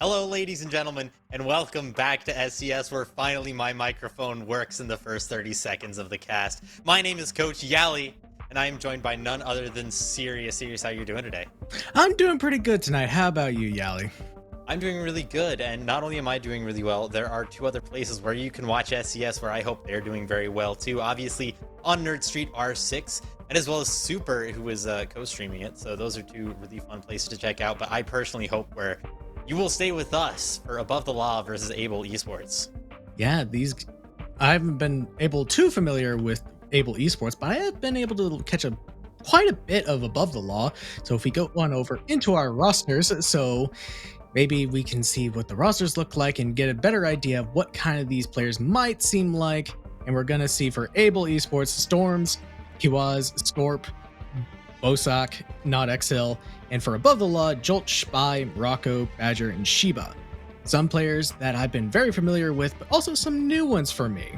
Hello, ladies and gentlemen, and welcome back to SCS, where finally my microphone works in the first 30 seconds of the cast. My name is Coach Yali, and I am joined by none other than Sirius. Sirius, how you doing today? I'm doing pretty good tonight. How about you, Yali? I'm doing really good, and not only am I doing really well, there are two other places where you can watch SCS where I hope they're doing very well too. Obviously, on Nerd Street R6, and as well as Super, who is co-streaming it. So those are two really fun places to check out. But I personally hope where you will stay with us for Above the Law versus Able Esports. Yeah, I haven't been too familiar with Able Esports, but I have been able to catch quite a bit of Above the Law. So if we go on over into our rosters, so maybe we can see what the rosters look like and get a better idea of what kind of these players might seem like. And we're gonna see for Able Esports, Storms, Kiwaz, Scorp, Bosak, Not XL, and for Above the Law, Jolt, Spy, Morocco, Badger, and Shiba. Some players that I've been very familiar with, but also some new ones for me.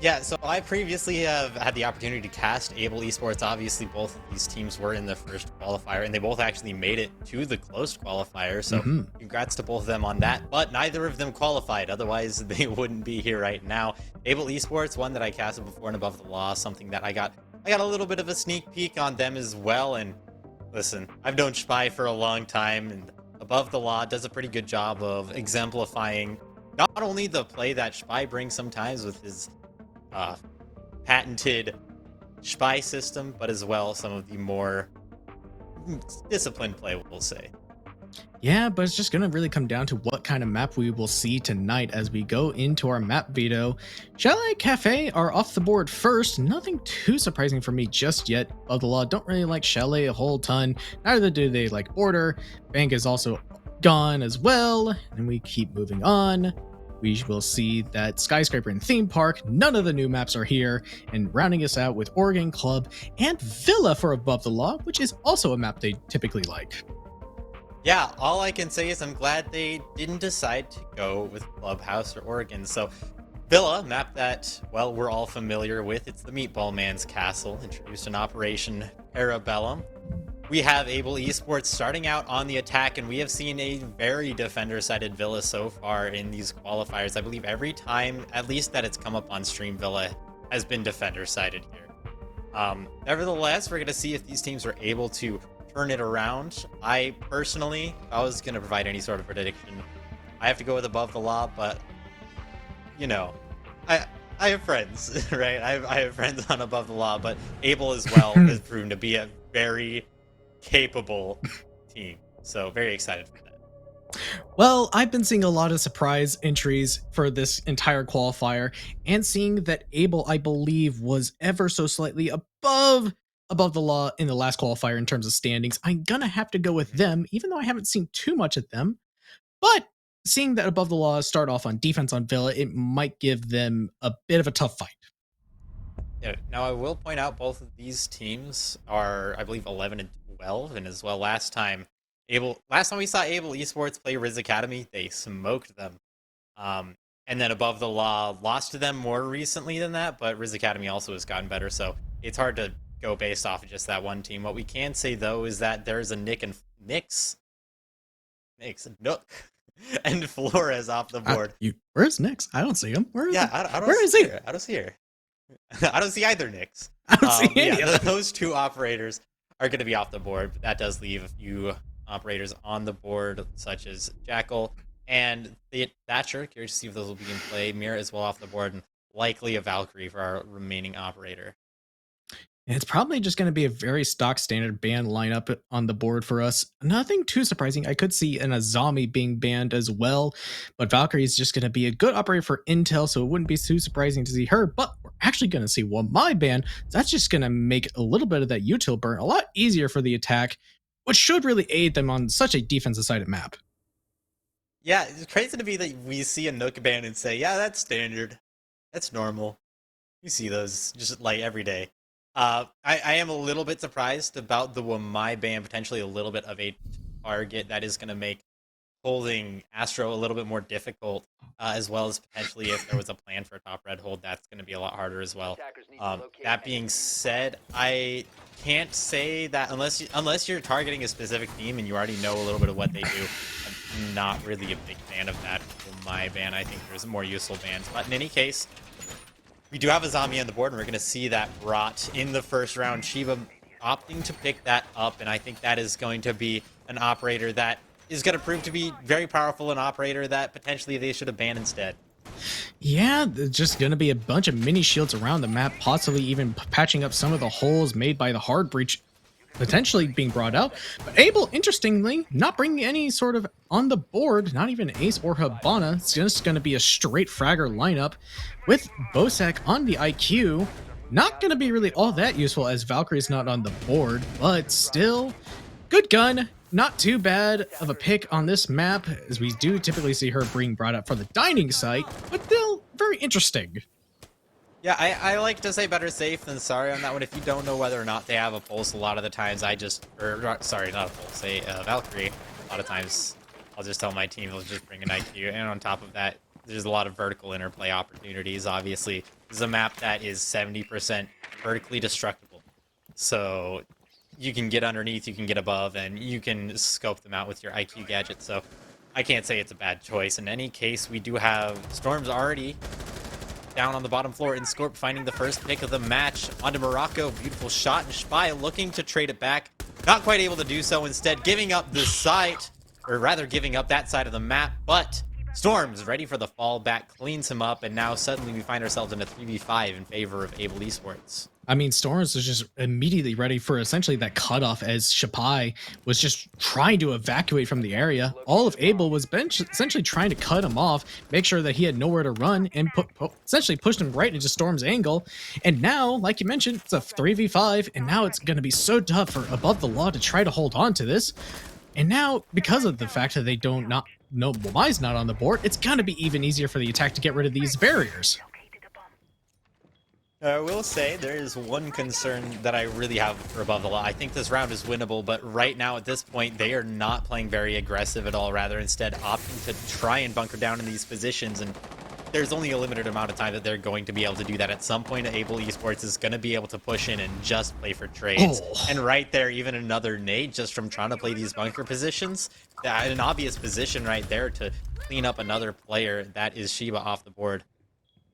Yeah, so I previously have had the opportunity to cast Able Esports. Obviously, both of these teams were in the first qualifier, and they both actually made it to the closed qualifier. So congrats to both of them on that, but neither of them qualified. Otherwise, they wouldn't be here right now. Able Esports, one that I casted before and Above the Law, something that I got a little bit of a sneak peek on them as well. And listen, I've known Spy for a long time, and Above the Law does a pretty good job of exemplifying not only the play that Spy brings sometimes with his patented spy system, but as well some of the more disciplined play, we'll say. Yeah, but it's just going to really come down to what kind of map we will see tonight as we go into our map veto. Chalet Cafe are off the board first. Nothing too surprising for me just yet. Above the Law don't really like Chalet a whole ton. Neither do they like Border. Bank is also gone as well. And we keep moving on. We will see that Skyscraper and Theme Park, none of the new maps are here, and rounding us out with Oregon Club and Villa for Above the Law, which is also a map they typically like. Yeah, all I can say is I'm glad they didn't decide to go with Clubhouse or Oregon. So Villa, map that, well, we're all familiar with. It's the Meatball Man's Castle, introduced in Operation Parabellum. We have Able Esports starting out on the attack, and we have seen a very defender-sided Villa so far in these qualifiers. I believe every time, at least that it's come up on stream, Villa has been defender-sided here. Nevertheless, we're going to see if these teams are able to turn it around. I personally, if I was going to provide any sort of prediction, I have to go with Above the Law, but, you know, I have friends, right? I have friends on Above the Law, but Able as well has proven to be a very capable team, so very excited for that. Well, I've been seeing a lot of surprise entries for this entire qualifier, and seeing that Able, I believe, was ever so slightly above the Law in the last qualifier in terms of standings. I'm gonna have to go with them, even though I haven't seen too much of them. But seeing that Above the Law start off on defense on Villa, it might give them a bit of a tough fight. Yeah, now I will point out both of these teams are, I believe, 11 and 12, and as well last time we saw Able Esports play Riz Academy, they smoked them. And then Above the Law lost to them more recently than that, but Riz Academy also has gotten better, so it's hard to go based off of just that one team. What we can say though is that there's a Nook and Flores off the board. Where's Nix? I don't see him. Where is he? Where is he? I don't see her. I don't see either Nix. I don't see any. Those two operators are going to be off the board, but that does leave a few operators on the board, such as Jackal and the Thatcher. Curious to see if those will be in play. Mira as well off the board, and likely a Valkyrie for our remaining operator. And it's probably just going to be a very stock standard ban lineup on the board for us. Nothing too surprising. I could see an Azami being banned as well, but Valkyrie is just going to be a good operator for intel, so it wouldn't be too surprising to see her. But we're actually going to see my ban. That's just going to make a little bit of that util burn a lot easier for the attack, which should really aid them on such a defensive-sided map. Yeah, it's crazy to me that we see a Nook ban and say, yeah, that's standard. That's normal. We see those just like every day. I am a little bit surprised about the Wamai ban, potentially a little bit of a target that is going to make holding Astro a little bit more difficult, as well as potentially if there was a plan for a top red hold, that's going to be a lot harder as well. That being said, I can't say that unless you're targeting a specific team and you already know a little bit of what they do. not really a big fan of that for my ban. I think there's more useful bans. But in any case, we do have a zombie on the board, and we're going to see that rot in the first round. Shiba opting to pick that up, and I think that is going to be an operator that is going to prove to be very powerful, an operator that potentially they should have banned instead. Yeah, there's just going to be a bunch of mini shields around the map, possibly even patching up some of the holes made by the hard breach potentially being brought out. But Abel, interestingly, not bringing any sort of on the board, not even Ace or Habana. It's just going to be a straight fragger lineup with Bosak on the IQ. Not going to be really all that useful as Valkyrie's not on the board, but still, good gun. Not too bad of a pick on this map, as we do typically see her being brought up for the dining site, but still very interesting. Yeah, I like to say better safe than sorry on that one. If you don't know whether or not they have a pulse, a lot of the times sorry, not a pulse, a Valkyrie. A lot of times I'll just tell my team they'll just bring an IQ, and on top of that, there's a lot of vertical interplay opportunities. Obviously, this is a map that is 70% vertically destructible, so you can get underneath, you can get above, and you can scope them out with your IQ gadget. So I can't say it's a bad choice. In any case, we do have Storms already down on the bottom floor, and Scorp finding the first pick of the match onto Morocco. Beautiful shot, and Spy looking to trade it back. Not quite able to do so, instead giving up the site, or rather giving up that side of the map, but Storms ready for the fallback, cleans him up, and now suddenly we find ourselves in a 3v5 in favor of Able Esports. I mean, Storms was just immediately ready for essentially that cutoff as Shapai was just trying to evacuate from the area. All of Abel was essentially trying to cut him off, make sure that he had nowhere to run, and essentially pushed him right into Storm's angle. And now, like you mentioned, it's a 3v5, and now it's going to be so tough for Above the Law to try to hold on to this. And now, because of the fact that they don't know why's not on the board, it's going to be even easier for the attack to get rid of these barriers. I will say there is one concern that I really have for Above the Law. I think this round is winnable, but right now at this point, they are not playing very aggressive at all, rather instead opting to try and bunker down in these positions, and there's only a limited amount of time that they're going to be able to do that. At some point, Able Esports is going to be able to push in and just play for trades. Oh. And right there, even another nade just from trying to play these bunker positions, an obvious position right there to clean up another player. That is Shiba off the board.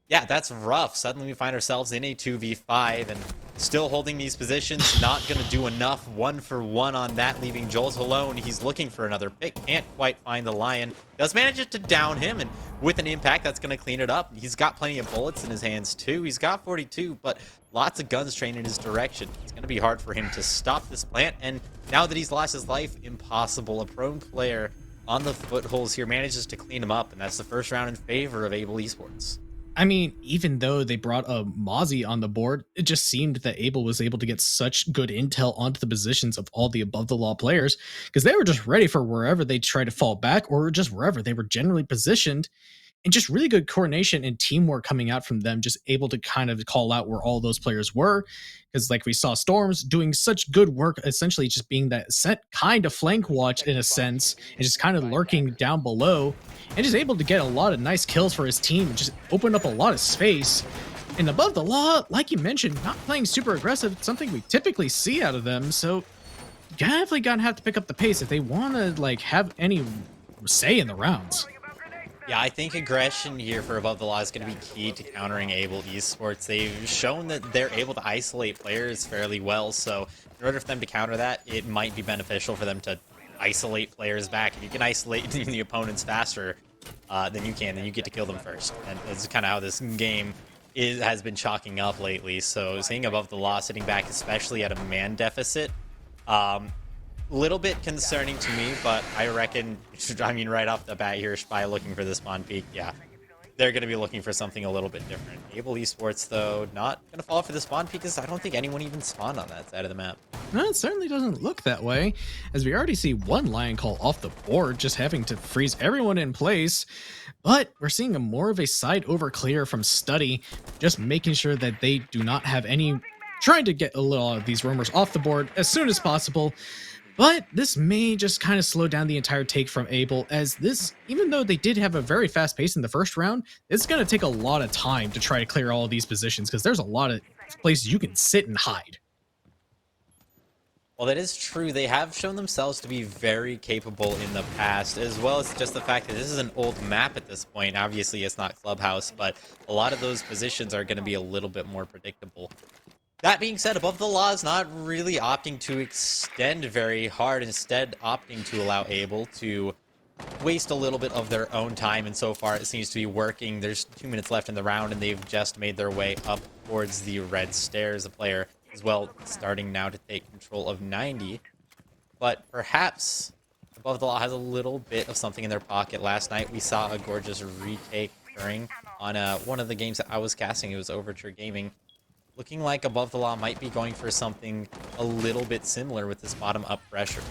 Yeah, that's rough. Suddenly we find ourselves in a 2v5 and still holding these positions. Not going to do enough. 1-for-1 on that, leaving Jolt alone. He's looking for another pick. Can't quite find the Lion. Does manage to down him, and with an impact, that's going to clean it up. He's got plenty of bullets in his hands, too. He's got 42, but lots of guns trained in his direction. It's going to be hard for him to stop this plant, and now that he's lost his life, impossible. A prone player on the footholds here manages to clean him up, and that's the first round in favor of Able Esports. I mean, even though they brought a Mozzie on the board, it just seemed that Abel was able to get such good intel onto the positions of all the Above the Law players, because they were just ready for wherever they tried to fall back, or just wherever they were generally positioned, and just really good coordination and teamwork coming out from them, just able to kind of call out where all those players were. Because like we saw Storms doing such good work, essentially just being that set kind of flank watch in a sense, and just kind of lurking down below, and just able to get a lot of nice kills for his team and just open up a lot of space. And Above the Law, like you mentioned, not playing super aggressive, it's something we typically see out of them, so definitely gonna have to pick up the pace if they want to like have any say in the rounds. Yeah, I think aggression here for Above the Law is going to be key to countering Able Esports. They've shown that they're able to isolate players fairly well, so in order for them to counter that, it might be beneficial for them to isolate players back. If you can isolate the opponents faster than you can, then you get to kill them first. And that's kind of how this game has been chalking up lately. So seeing Above the Law sitting back, especially at a man deficit, little bit concerning to me, but I reckon, I mean, right off the bat here, Spy looking for the spawn peak, yeah, they're going to be looking for something a little bit different. Able Esports, though, not going to fall for the spawn peak, because I don't think anyone even spawned on that side of the map. No, it certainly doesn't look that way, as we already see one Lion Call off the board, just having to freeze everyone in place. But we're seeing a more of a side over clear from Study, just making sure that they do not have any, trying to get a little of these roamers off the board as soon as possible. But this may just kind of slow down the entire take from Able, as this, even though they did have a very fast pace in the first round, it's going to take a lot of time to try to clear all of these positions, because there's a lot of places you can sit and hide. Well, that is true. They have shown themselves to be very capable in the past, as well as just the fact that this is an old map at this point. Obviously, it's not Clubhouse, but a lot of those positions are going to be a little bit more predictable. That being said, Above the Law is not really opting to extend very hard, instead opting to allow Able to waste a little bit of their own time, and so far it seems to be working. There's 2 minutes left in the round, and they've just made their way up towards the red stairs. A player as well starting now to take control of 90, but perhaps Above the Law has a little bit of something in their pocket. Last night we saw a gorgeous retake occurring on one of the games that I was casting. It was Overture Gaming. Looking like Above the Law might be going for something a little bit similar with this bottom-up pressure.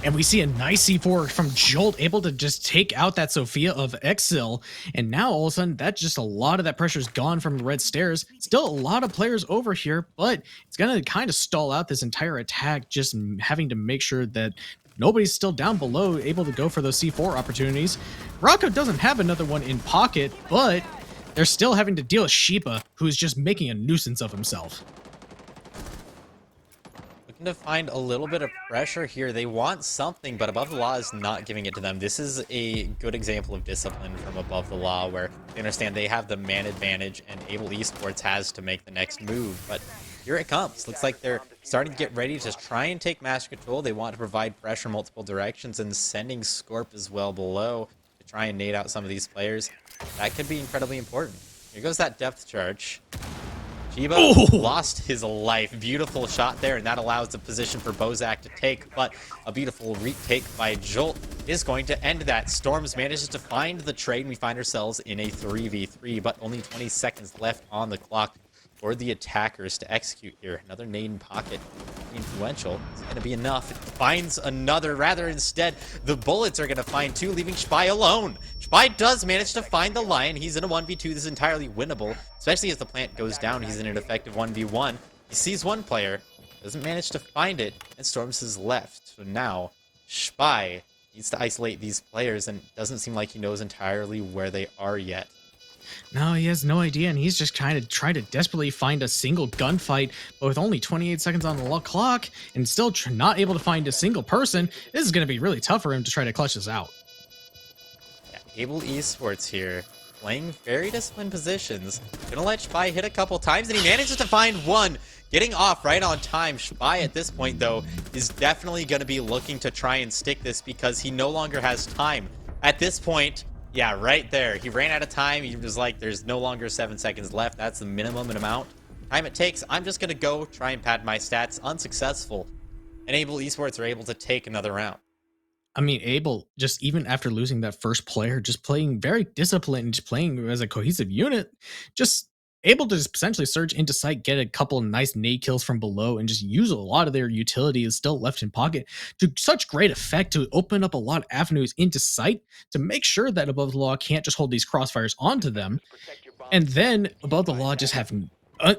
And we see a nice C4 from Jolt, able to just take out that Sophia of Exil. And now all of a sudden, that's just a lot of that pressure is gone from the red stairs. Still a lot of players over here, but it's going to kind of stall out this entire attack, just having to make sure that nobody's still down below, able to go for those C4 opportunities. Rocco doesn't have another one in pocket, but they're still having to deal with Sheepa, who's just making a nuisance of himself. To find a little bit of pressure here. They want something, but Above the Law is not giving it to them. This is a good example of discipline from Above the Law, where they understand they have the man advantage and Able Esports has to make the next move. But here it comes. Looks like they're starting to get ready to try and take master control. They want to provide pressure multiple directions, and sending Scorp as well below to try and nade out some of these players. That could be incredibly important. Here goes that depth charge. Chiba lost his life. Beautiful shot there, and that allows the position for Bozak to take, but a beautiful retake by Jolt is going to end that. Storms manages to find the trade, and we find ourselves in a 3v3, but only 20 seconds left on the clock for the attackers to execute here. Another nade in pocket. Influential. It's going to be enough. It finds another. Rather, instead, the bullets are going to find two, leaving Spy alone. Spy does manage to find the Lion. He's in a 1v2. This is entirely winnable, especially as the plant goes down. He's in an effective 1v1. He sees one player, doesn't manage to find it, and Storms is left. So now, Spy needs to isolate these players, and it doesn't seem like he knows entirely where they are yet. No, he has no idea, and he's just trying to desperately find a single gunfight, but with only 28 seconds on the clock and still not able to find a single person, this is going to be really tough for him to try to clutch this out. Yeah, Able Esports here, playing very disciplined positions. Gonna let Spy hit a couple times, and he manages to find one. Getting off right on time. Spy at this point, though, is definitely going to be looking to try and stick this because he no longer has time. At this point, yeah, right there. He ran out of time. He was like, there's no longer 7 seconds left. That's the minimum amount time it takes. I'm just going to go try and pad my stats. Unsuccessful. And Able Esports are able to take another round. I mean, Able, just even after losing that first player, just playing very disciplined, just playing as a cohesive unit, just able to just essentially surge into sight, get a couple of nice nade kills from below, and just use a lot of their utility is still left in pocket to such great effect to open up a lot of avenues into sight to make sure that Above the Law can't just hold these crossfires onto them. And then Above the Law just have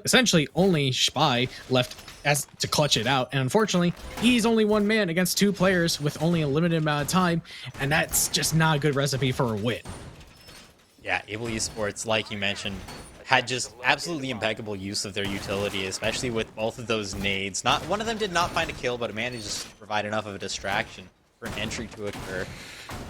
essentially only Spy left as to clutch it out, and unfortunately he's only one man against two players with only a limited amount of time, and that's just not a good recipe for a win. Yeah, Able Esports, like you mentioned, had just absolutely impeccable use of their utility, especially with both of those nades. Not one of them did not find a kill, but it managed to provide enough of a distraction for an entry to occur.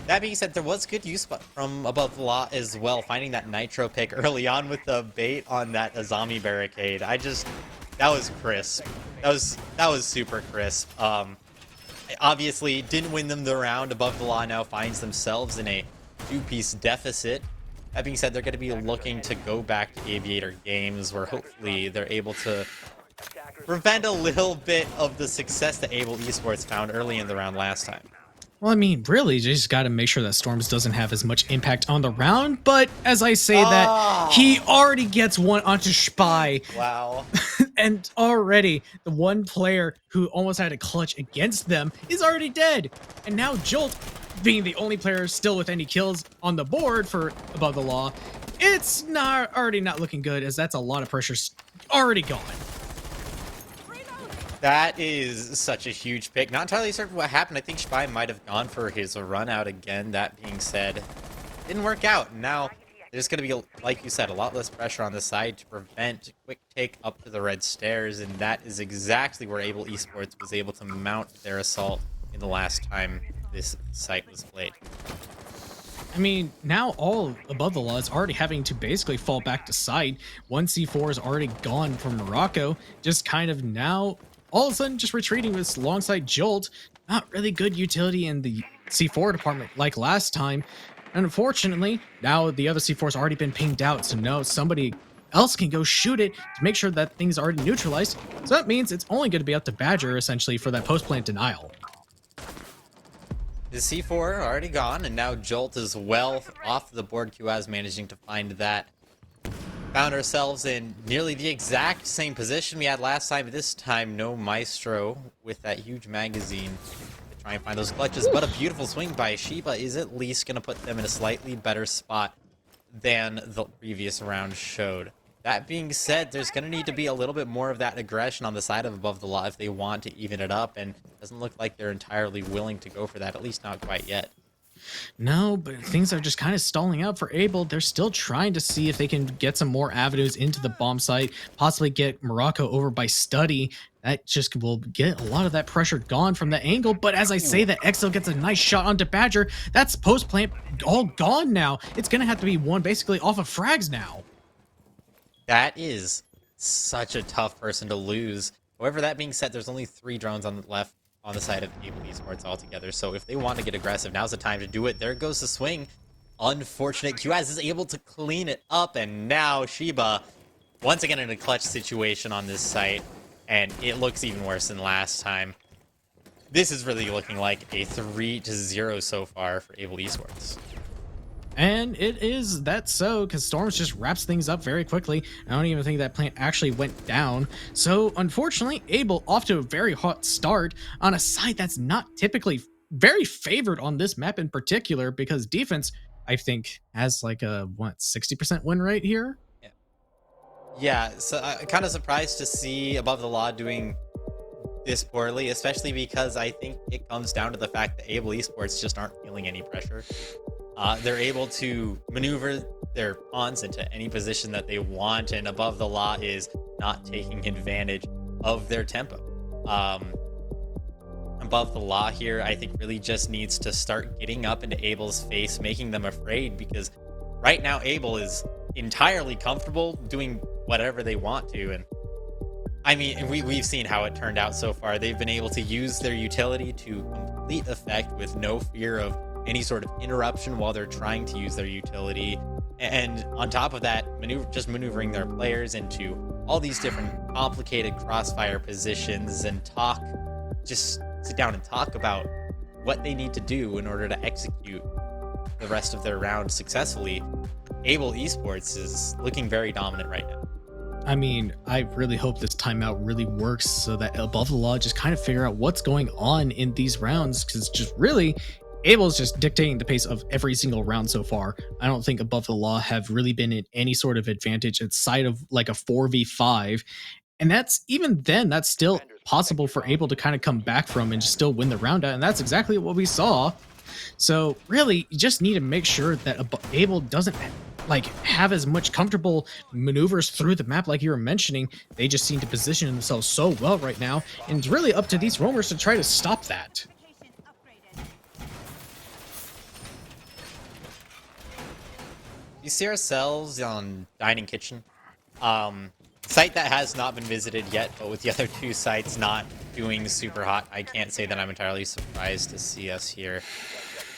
That being said, there was good use from Above the Law as well, finding that nitro pick early on with the bait on that Azami barricade. That was crisp. That was super crisp. Obviously didn't win them the round. Above the Law now finds themselves in a 2-piece deficit. That being said, they're going to be looking to go back to Aviator Games, where hopefully they're able to prevent a little bit of the success that Able Esports found early in the round last time. Well, I mean, really, you just got to make sure that Storms doesn't have as much impact on the round. But as I say that, he already gets one onto Spy. Wow. And already, the one player who almost had a clutch against them is already dead. And now Jolt, being the only player still with any kills on the board for Above the Law, it's already not looking good, as that's a lot of pressure already gone. That is such a huge pick. Not entirely certain what happened. I think Spy might have gone for his run out again. That being said, didn't work out. Now, there's going to be, like you said, a lot less pressure on the side to prevent quick take up to the red stairs, and that is exactly where Able Esports was able to mount their assault in the last time this site was played. I mean, now all above the law is already having to basically fall back to side. One C4 is already gone from Morocco, just kind of now all of a sudden just retreating with alongside Jolt. Not really good utility in the C4 department like last time. And unfortunately, now the other C4's already been pinged out, so now somebody else can go shoot it to make sure that thing's already neutralized. So that means it's only going to be up to Badger essentially for that post-plant denial. The C4 already gone, and now Jolt is well off the board. QAS managing to find that. Found ourselves in nearly the exact same position we had last time, but this time no Maestro with that huge magazine to try and find those clutches. But a beautiful swing by Shiba is at least going to put them in a slightly better spot than the previous round showed. That being said, there's going to need to be a little bit more of that aggression on the side of above the law if they want to even it up, and it doesn't look like they're entirely willing to go for that, at least not quite yet. No, but things are just kind of stalling out for Able. They're still trying to see if they can get some more avenues into the bomb site, possibly get Morocco over by Study. That just will get a lot of that pressure gone from the angle. But as I say that, Exo gets a nice shot onto Badger. That's post-plant all gone now. It's going to have to be one basically off of frags now. That is such a tough person to lose. However, that being said, there's only 3 drones on the left on the side of Able Esports altogether. So if they want to get aggressive, now's the time to do it. There goes the swing. Unfortunate. QAS is able to clean it up, and now Shiba once again in a clutch situation on this site, and it looks even worse than last time. This is really looking like a 3-0 so far for Able Esports. And it is that so, because Storms just wraps things up very quickly. I don't even think that plant actually went down. So unfortunately, Able off to a very hot start on a side that's not typically very favored on this map in particular, because defense, I think, has like a, 60% win rate here? Yeah, so I'm kind of surprised to see Above the Law doing this poorly, especially because I think it comes down to the fact that Able Esports just aren't feeling any pressure. They're able to maneuver their pawns into any position that they want, and Above the Law is not taking advantage of their tempo. Above the Law here, I think, really just needs to start getting up into Able's face, making them afraid, because right now Able is entirely comfortable doing whatever they want to, and I mean, we've seen how it turned out so far. They've been able to use their utility to complete effect with no fear of any sort of interruption while they're trying to use their utility. And on top of that, maneuvering their players into all these different complicated crossfire positions and just sit down and talk about what they need to do in order to execute the rest of their round successfully. Able Esports is looking very dominant right now. I mean, I really hope this timeout really works so that Above the Law just kind of figure out what's going on in these rounds, because just really Able's just dictating the pace of every single round so far. I don't think Above the Law have really been in any sort of advantage outside of like a 4v5. And that's even then, that's still possible for Able to kind of come back from and just still win the round out. And that's exactly what we saw. So really, you just need to make sure that Able doesn't like have as much comfortable maneuvers through the map like you were mentioning. They just seem to position themselves so well right now. And it's really up to these roamers to try to stop that. You see ourselves on Dining Kitchen, site that has not been visited yet, but with the other 2 sites not doing super hot, I can't say that I'm entirely surprised to see us here.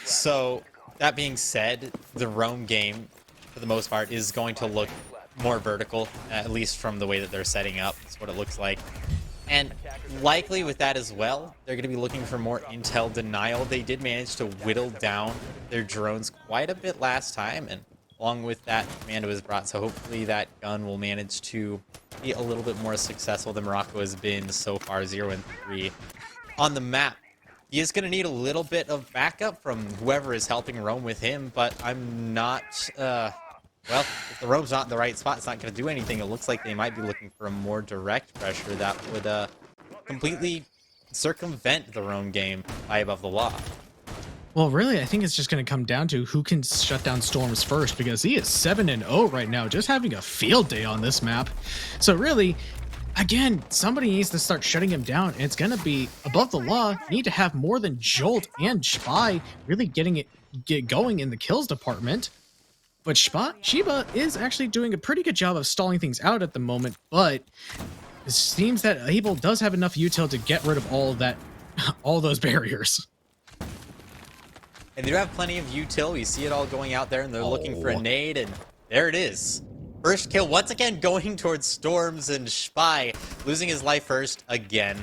So that being said, the roam game, for the most part, is going to look more vertical, at least from the way that they're setting up. That's what it looks like. And likely with that as well, they're going to be looking for more intel denial. They did manage to whittle down their drones quite a bit last time, and along with that, Commando was brought, so hopefully that gun will manage to be a little bit more successful than Morocco has been so far, 0-3. On the map, he is going to need a little bit of backup from whoever is helping roam with him, but I'm not, well, if the roam's not in the right spot, it's not going to do anything. It looks like they might be looking for a more direct pressure that would completely circumvent the roam game by Above the Law. Well, really, I think it's just going to come down to who can shut down Storms first, because he is 7-0 right now, just having a field day on this map. So really, again, somebody needs to start shutting him down, and it's going to be above the law. Need to have more than Jolt and Spy really get going in the kills department. But Shiba is actually doing a pretty good job of stalling things out at the moment, but it seems that Abel does have enough util to get rid of all that, all those barriers. And they do have plenty of util. We see it all going out there, and they're looking for a nade, and there it is. First kill, once again, going towards Storms, and Spy losing his life first again.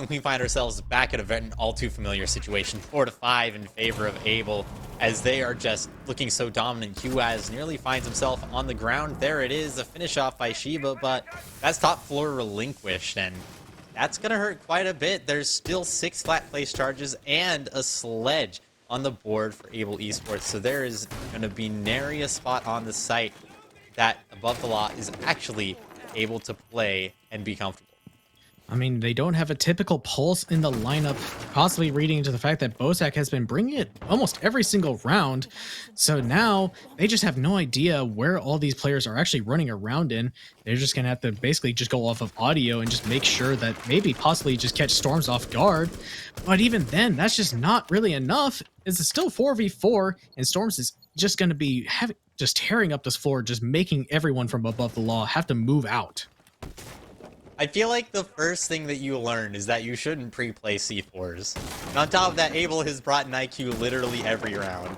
We find ourselves back at an all too familiar situation, 4-5 in favor of Abel, as they are just looking so dominant. Huaz nearly finds himself on the ground. There it is, a finish off by Shiba, but that's top floor relinquished, and that's going to hurt quite a bit. There's still 6 flat place charges and a sledge on the board for Able Esports. So there is going to be nary a spot on the site that Above the Law is actually able to play and be comfortable. I mean, they don't have a typical pulse in the lineup, possibly reading into the fact that Bozak has been bringing it almost every single round. So now they just have no idea where all these players are actually running around in. They're just going to have to basically just go off of audio and just make sure that maybe possibly just catch Storms off guard. But even then, that's just not really enough. It's still 4v4, and Storms is just going to be just tearing up this floor, just making everyone from Above the Law have to move out. I feel like the first thing that you learn is that you shouldn't pre-play C4s. And on top of that, Abel has brought an IQ literally every round.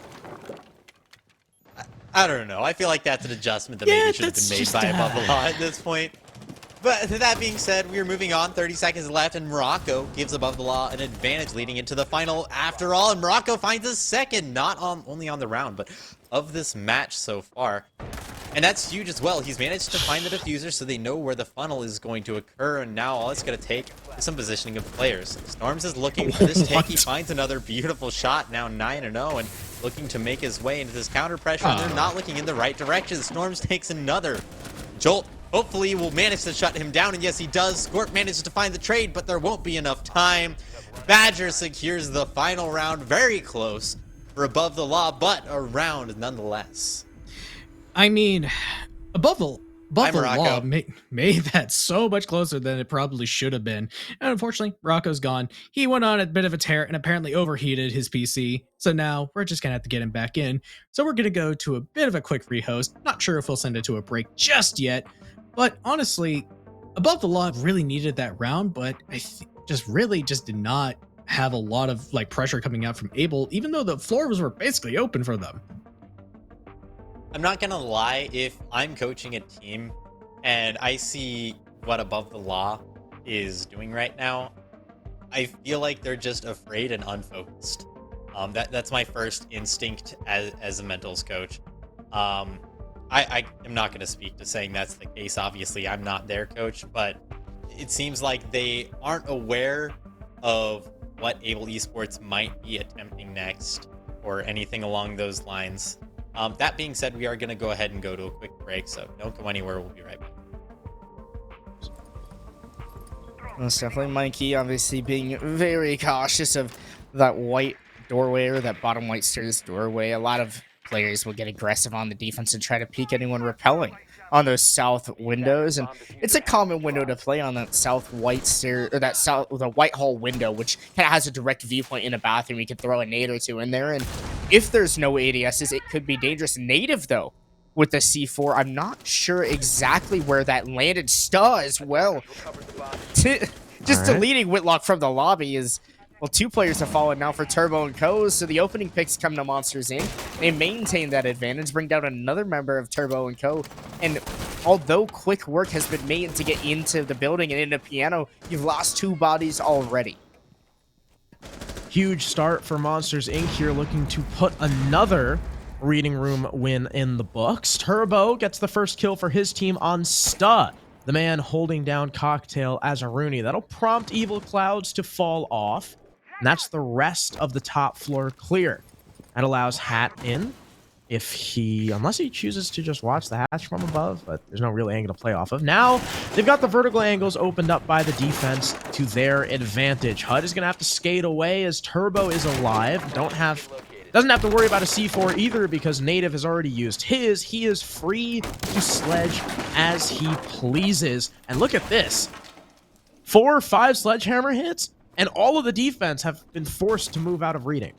I don't know. I feel like that's an adjustment that maybe should have been made by Above the Law at this point. But that being said, we are moving on. 30 seconds left, and Morocco gives Above the Law an advantage leading into the final after all. And Morocco finds a second, not only on the round, but of this match so far. And that's huge as well. He's managed to find the diffuser so they know where the funnel is going to occur, and now all it's going to take is some positioning of players. Storms is looking for this take. He finds another beautiful shot, now 9-0, and looking to make his way into this counter pressure, and they're not looking in the right direction. Storms takes another. Jolt hopefully will manage to shut him down, and yes, he does. Scorp manages to find the trade, but there won't be enough time. Badger secures the final round, very close for Above the Law, but a round nonetheless. I mean, Above the Law made that so much closer than it probably should have been. And unfortunately, Rocco's gone. He went on a bit of a tear and apparently overheated his PC. So now we're just going to have to get him back in. So we're going to go to a bit of a quick rehost. Not sure if we'll send it to a break just yet. But honestly, Above the Law really needed that round, but I just did not have a lot of pressure coming out from Abel, even though the floors were basically open for them. I'm not gonna lie, if I'm coaching a team and I see what Above the Law is doing right now, I feel like they're just afraid and unfocused. That's my first instinct as a mentals coach. I am not gonna speak to saying that's the case. Obviously, I'm not their coach, but it seems like they aren't aware of what Able Esports might be attempting next or anything along those lines. That being said, we are going to go ahead and go to a quick break, so don't go anywhere. We'll be right back. Most definitely, Mikey, obviously being very cautious of that white doorway or that bottom white stairs doorway. A lot of players will get aggressive on the defense and try to peek anyone repelling on those south windows, and it's a common window to play on, that south white stair or the white hall window, which kind of has a direct viewpoint in a bathroom. You could throw a nade or two in there, and if there's no ADSs, it could be dangerous. Native though, with the C4, I'm not sure exactly where that landed. Sta as well, just deleting Whitlock from the lobby is. Well, 2 players have fallen now for Turbo and Co. So the opening picks come to Monsters Inc. They maintain that advantage, bring down another member of Turbo and Co. And although quick work has been made to get into the building and into Piano, you've lost 2 bodies already. Huge start for Monsters Inc. here, looking to put another reading room win in the books. Turbo gets the first kill for his team on Sta, the man holding down Cocktail as a Rooney. That'll prompt Evil Clouds to fall off. And that's the rest of the top floor clear. That allows Hat in. if he, unless he chooses to just watch the hatch from above, but there's no real angle to play off of. Now, they've got the vertical angles opened up by the defense to their advantage. HUD is going to have to skate away as Turbo is alive. Doesn't have to worry about a C4 either because Native has already used his. He is free to sledge as he pleases. And look at this. 4 or 5 sledgehammer hits, and all of the defense have been forced to move out of reading.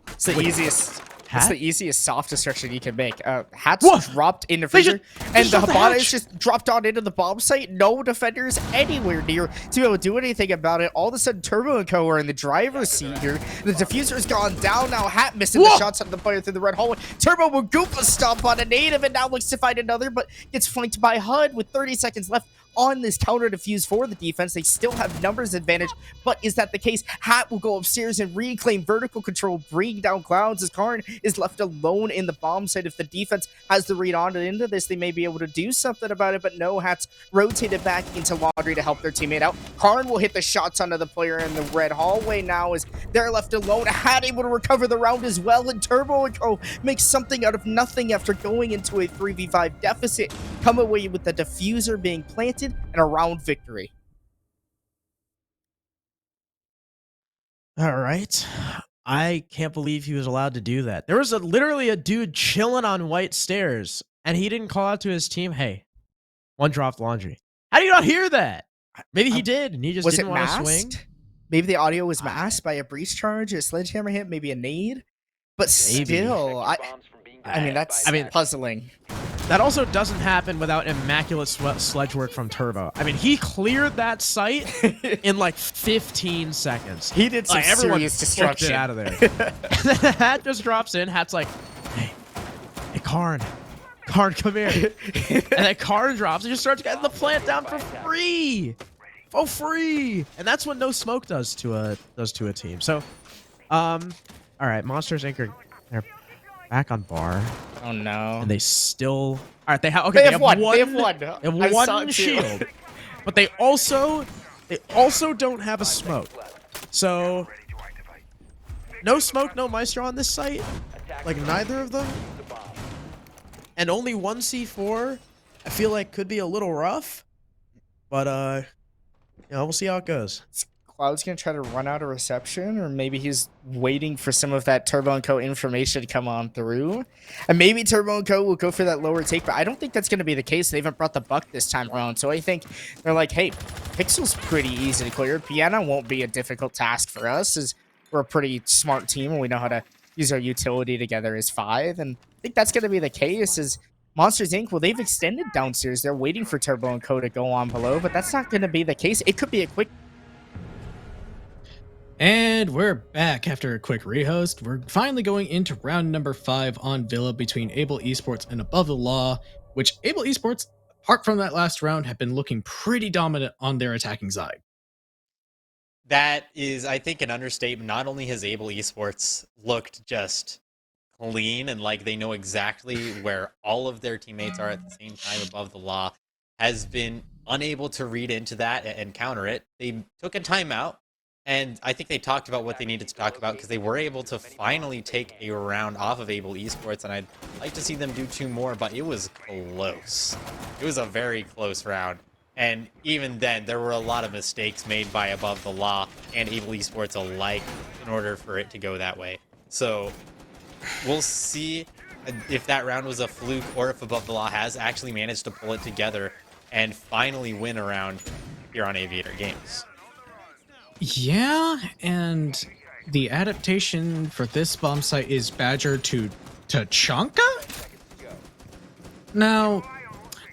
It's the easiest. Hat? It's the easiest soft destruction you can make. Hat's What? dropped in the They freezer, just and the shot the Habana hatch. is just dropped on into the bomb site. No defenders anywhere near to be able to do anything about it. All of a sudden, Turbo and Co are in the driver's seat here. The diffuser's gone down now. Hat missing the Whoa. shots out of the player through the red hallway. Turbo will Goomba stomp on a Native and now looks to find another, but gets flanked by HUD with 30 seconds left on this counter defuse for the defense. They still have numbers advantage, but is that the case? Hat will go upstairs and reclaim vertical control, bring down Clouds as Karn is left alone in the bomb site. If the defense has the read on into this, they may be able to do something about it, but no, Hat's rotated back into Laundry to help their teammate out. Karn will hit the shots onto the player in the red hallway now as they're left alone. Hat able to recover the round as well, and Turbo and Co makes something out of nothing after going into a 3v5 deficit, come away with the diffuser being planted and a round victory. All right. I can't believe he was allowed to do that. There was literally a dude chilling on white stairs, and he didn't call out to his team, hey, one dropped Laundry. How do you not hear that? Maybe he did, and he just Was didn't it want to masked? swing. Maybe the audio was masked by a breach charge, a sledgehammer hit, maybe a nade. But Maybe. still, I mean, that's puzzling. That also doesn't happen without immaculate sledge work from Turbo. I mean, he cleared that site in like 15 seconds. He did some Everyone serious booked it destruction. out of there. And then Hat just drops in. Hat's like, hey, Karn, come here. And then Karn drops and just starts getting the plant down for free. For free. And that's what no smoke does to a team. So, all right, Monsters Inc. They're back on bar. Oh no. And they still... All right, they have... Okay, They have one. They have one. They have I saw one it too. shield. But they also don't have a smoke. So... No smoke, no Maestro on this site. Like, neither of them. And only one C4, I feel like could be a little rough. But, we'll see how it goes. Cloud's gonna try to run out of reception, or maybe he's waiting for some of that Turbo & Co information to come on through. And maybe Turbo & Co will go for that lower take, but I don't think that's gonna be the case. They haven't brought the buck this time around, so I think they're like, hey, Pixel's pretty easy to clear. Piano won't be a difficult task for us, as we're a pretty smart team and we know how to use our utility together as 5. And I think that's gonna be the case, as Monsters Inc., well, they've extended downstairs. They're waiting for Turbo & Co to go on below, but that's not gonna be the case. It could be a quick... And we're back after a quick rehost. We're finally going into round number 5 on Villa between Able Esports and Above the Law, which Able Esports, apart from that last round, have been looking pretty dominant on their attacking side. That is, I think, an understatement. Not only has Able Esports looked just clean and like they know exactly where all of their teammates are at the same time, Above the Law has been unable to read into that and counter it. They took a timeout. And I think they talked about what they needed to talk about because they were able to finally take a round off of Able Esports, and I'd like to see them do 2 more, but it was close. It was a very close round. And even then, there were a lot of mistakes made by Above the Law and Able Esports alike in order for it to go that way. So we'll see if that round was a fluke or if Above the Law has actually managed to pull it together and finally win a round here on Aviator Games. Yeah, and the adaptation for this bomb site is Badger to Tachanka? Now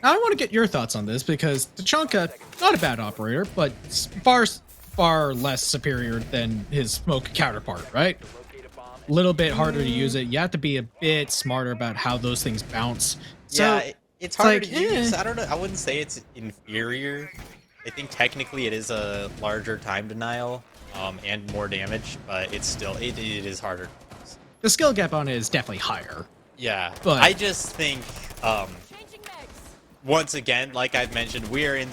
I want to get your thoughts on this because Tachanka, not a bad operator, but far less superior than his smoke counterpart, right? A little bit harder to use it. You have to be a bit smarter about how those things bounce. So, yeah, it's harder like, to use. I don't know. I wouldn't say it's inferior. I think technically it is a larger time denial and more damage, but it's still it is harder. The skill gap on it is definitely higher. Yeah, but I just think once again, like I've mentioned, we are in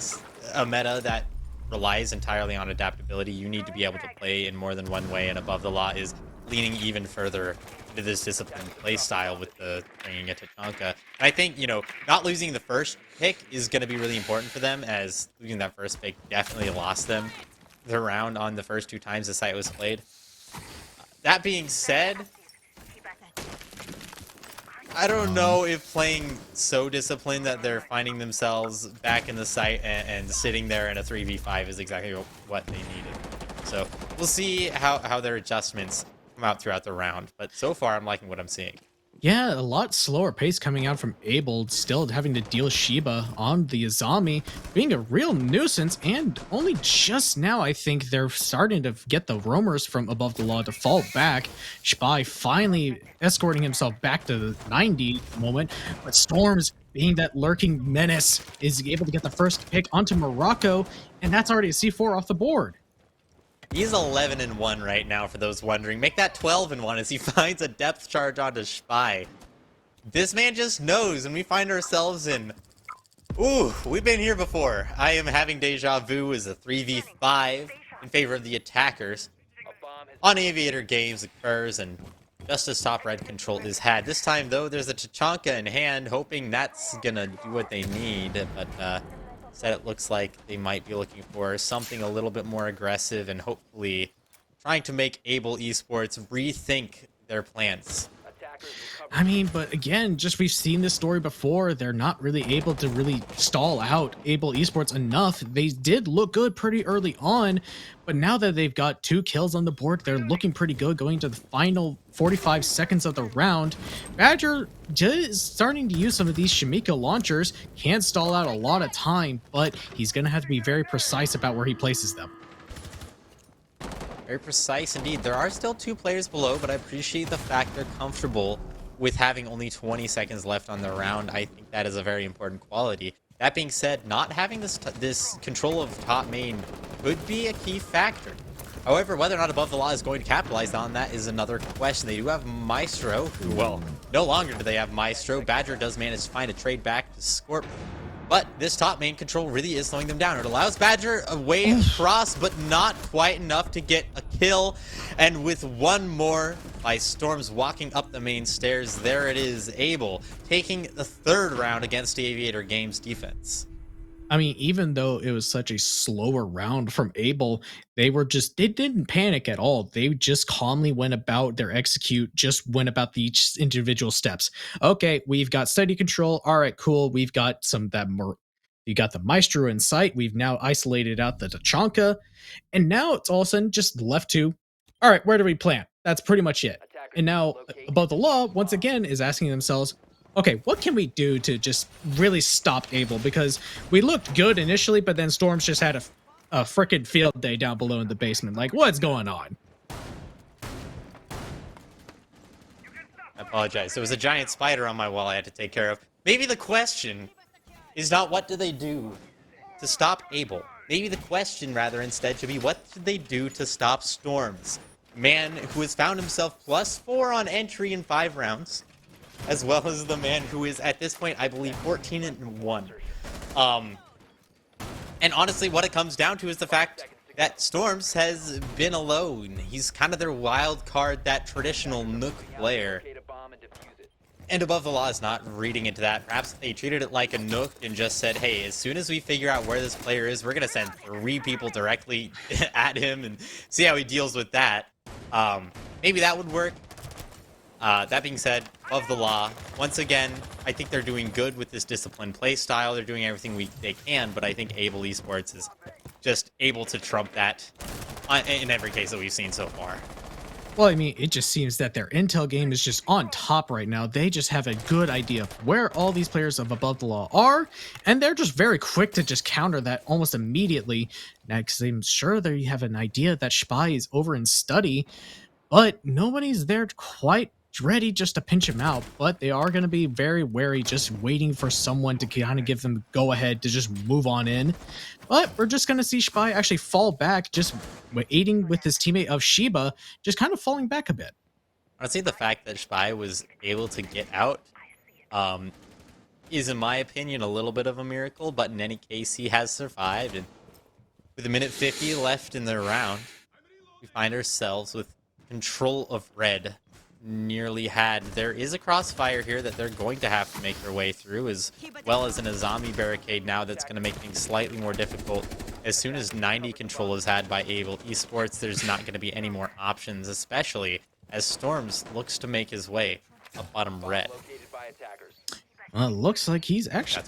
a meta that relies entirely on adaptability. You need to be able to play in more than one way, and Above the Law is leaning even further into this disciplined play style with the bringing it to Tonka. And I think, not losing the first pick is going to be really important for them, as losing that first pick definitely lost them the round on the first 2 times the site was played. That being said, I don't know if playing so disciplined that they're finding themselves back in the site and sitting there in a 3v5 is exactly what they needed. So we'll see how their adjustments come out throughout the round. But so far, I'm liking what I'm seeing. Yeah, a lot slower pace coming out from Abel, still having to deal Shiba on the Azami, being a real nuisance, and only just now I think they're starting to get the roamers from above the law to fall back. Spy finally escorting himself back to the 90 moment, but Storms, being that lurking menace, is able to get the first pick onto Morocco, and that's already a C4 off the board. He's 11-1 right now, for those wondering. Make that 12-1 as he finds a depth charge onto Spy. This man just knows, and we find ourselves in... Ooh, we've been here before. I am having deja vu as a 3v5 in favor of the attackers. On Aviator Games occurs, and just as top red control is had. This time, though, there's a Tachanka in hand, hoping that's gonna do what they need, but, instead it looks like they might be looking for something a little bit more aggressive and hopefully trying to make Able Esports rethink their plans. I mean, but again, just we've seen this story before. They're not really able to really stall out Able Esports enough. They did look good pretty early on, but now that they've got 2 kills on the board, they're looking pretty good going to the final 45 seconds of the round. Badger is starting to use some of these Shamika launchers. Can't stall out a lot of time, but he's going to have to be very precise about where he places them. Very precise indeed. There are still 2 players below, but I appreciate the fact they're comfortable with having only 20 seconds left on the round. I think that is a very important quality. That being said, not having this control of top main could be a key factor. However, whether or not Above the Law is going to capitalize on that is another question. They do have Maestro, who, well, no longer do they have Maestro. Badger does manage to find a trade back to Scorp. But this top main control really is slowing them down. It allows Badger a way across, but not quite enough to get a kill. And with one more by Storms walking up the main stairs, there it is, Able taking the 3rd round against the Aviator Games defense. I mean, even though it was such a slower round from Able, they didn't panic at all. They just calmly went about their execute, just went about the each individual steps. Okay, we've got steady control. All right, cool. We've got you got the Maestro in sight. We've now isolated out the Tachanka. And now it's all of a sudden just left to, all right, where do we plant? That's pretty much it. And now Above the Law, once again, is asking themselves, okay, what can we do to just really stop Able? Because we looked good initially, but then Storms just had a frickin' field day down below in the basement. Like, what's going on? I apologize. There was a giant spider on my wall I had to take care of. Maybe the question is not what do they do to stop Able. Maybe the question, rather, instead should be what should they do to stop Storms? Man who has found himself +4 on entry in 5 rounds, as well as the man who is, at this point, I believe, 14-1. And honestly, what it comes down to is the fact that Storms has been alone. He's kind of their wild card, that traditional Nook player. And Above the Law is not reading into that. Perhaps they treated it like a Nook and just said, hey, as soon as we figure out where this player is, we're going to send 3 people directly at him and see how he deals with that. Maybe that would work. That being said, Above the Law, once again, I think they're doing good with this disciplined play style. They're doing everything they can, but I think Able Esports is just able to trump that in every case that we've seen so far. Well, I mean, it just seems that their intel game is just on top right now. They just have a good idea of where all these players of Above the Law are, and they're just very quick to just counter that almost immediately. Next, I'm sure they have an idea that Spy is over in study, but nobody's there quite ready just to pinch him out. But they are going to be very wary, just waiting for someone to kind of give them go ahead to just move on in. But we're just going to see Spy actually fall back, just aiding with his teammate of Shiba, just kind of falling back a bit. Honestly, the fact that Spy was able to get out is, in my opinion, a little bit of a miracle. But in any case, he has survived. And with 1:50 left in the round, we find ourselves with control of red nearly had. There is a crossfire here that they're going to have to make their way through, as well as an Azami barricade now that's going to make things slightly more difficult. As soon as 90 control is had by Able Esports, there's not going to be any more options, especially as Storms looks to make his way up bottom red. Looks like he's actually...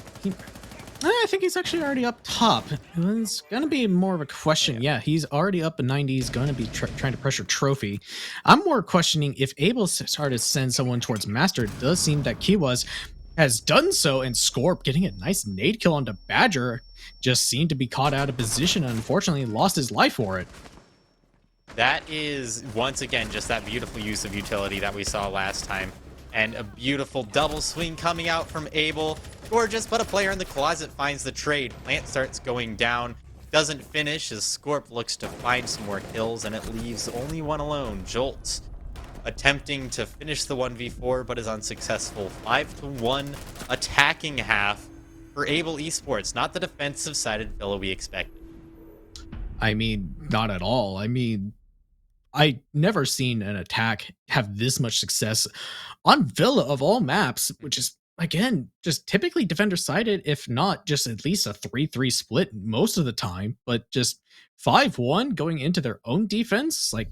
I think he's actually already up top. It's gonna be more of a question. Yeah, he's already up a 90. He's gonna be trying to pressure Trophy. I'm more questioning if Able started to send someone towards Master. It does seem that Kiwas has done so, and Scorp getting a nice nade kill onto Badger just seemed to be caught out of position and unfortunately lost his life for it. That is, once again, just that beautiful use of utility that we saw last time. And a beautiful double swing coming out from Able. Gorgeous, but a player in the closet finds the trade. Plant starts going down. Doesn't finish as Scorp looks to find some more kills, and it leaves only one alone. Jolts attempting to finish the 1v4, but is unsuccessful. 5-1 attacking half for Able Esports. Not the defensive-sided Villa we expected. I mean, not at all. I mean, I never seen an attack have this much success on Villa of all maps, which is, again, just typically defender sided, if not just at least a 3-3 split most of the time, but just 5-1 going into their own defense. Like,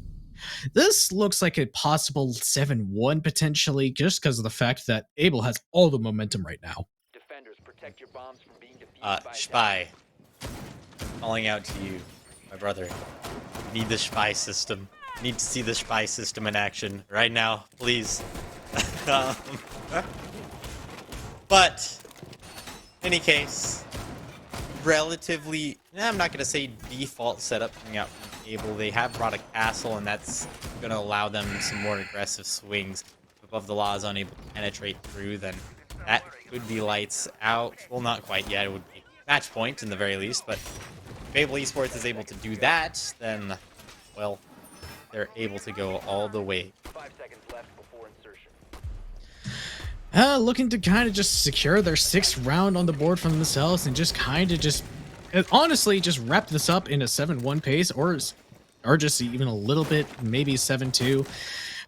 this looks like a possible 7-1 potentially, just because of the fact that Able has all the momentum right now. Defenders, protect your bombs from being defeated by Spy, calling out to you, my brother. You need the Spy system. Need to see the Spy system in action right now, please. But, any case, relatively, I'm not going to say default setup coming out from Able. They have brought a castle, and that's going to allow them some more aggressive swings. If Above the Law is unable to penetrate through, then that could be lights out. Well, not quite yet. It would be match point in the very least, but if Able Esports is able to do that, then, well, they're able to go all the way. 5 seconds left before insertion. Looking to kind of just secure their 6th round on the board for themselves and just kind of just, honestly, just wrap this up in a 7-1 pace or just even a little bit, maybe 7-2.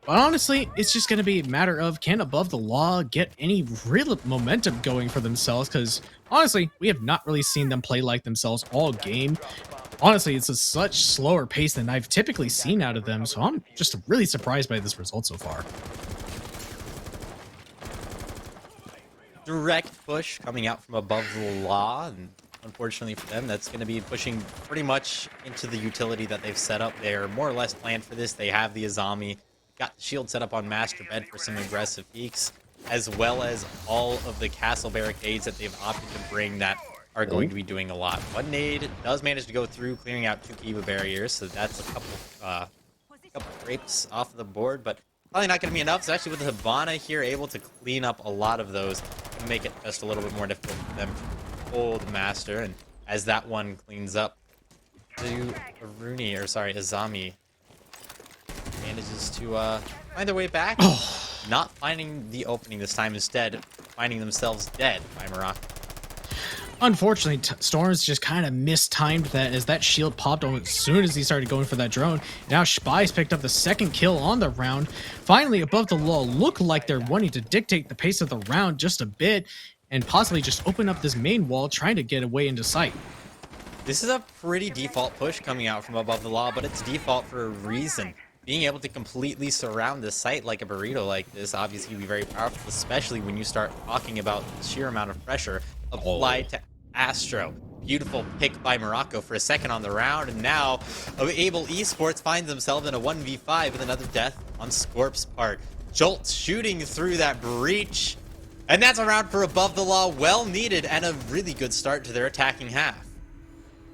But honestly, it's just going to be a matter of can Above the Law get any real momentum going for themselves, because honestly, we have not really seen them play like themselves all game. Honestly, it's a such slower pace than I've typically seen out of them, so I'm just really surprised by this result so far. Direct push coming out from Above the Law, and unfortunately for them, that's going to be pushing pretty much into the utility that they've set up. They're more or less planned for this. They have the Azami, got the shield set up on Master Bed for some aggressive peeks, as well as all of the castle barricades that they've opted to bring that are going to be doing a lot. One nade does manage to go through, clearing out 2 Kiva barriers, so that's a couple grapes off of the board, but probably not going to be enough, especially with the Hibana here able to clean up a lot of those and make it just a little bit more difficult for them to hold Master. And as that one cleans up, Azami manages to find their way back, not finding the opening this time, instead finding themselves dead by Morocco. Unfortunately, Storms just kind of mistimed that as that shield popped as soon as he started going for that drone. Now Spy's picked up the 2nd kill on the round. Finally, Above the Law look like they're wanting to dictate the pace of the round just a bit and possibly just open up this main wall, trying to get away into sight. This is a pretty default push coming out from Above the Law, but it's default for a reason. Being able to completely surround the site like a burrito like this obviously can be very powerful, especially when you start talking about the sheer amount of pressure applied to Astro. Beautiful pick by Morocco for a second on the round, and now Able Esports finds themselves in a 1v5 with another death on Scorp's part. Jolt shooting through that breach, and that's a round for Above the Law, well needed, and a really good start to their attacking half.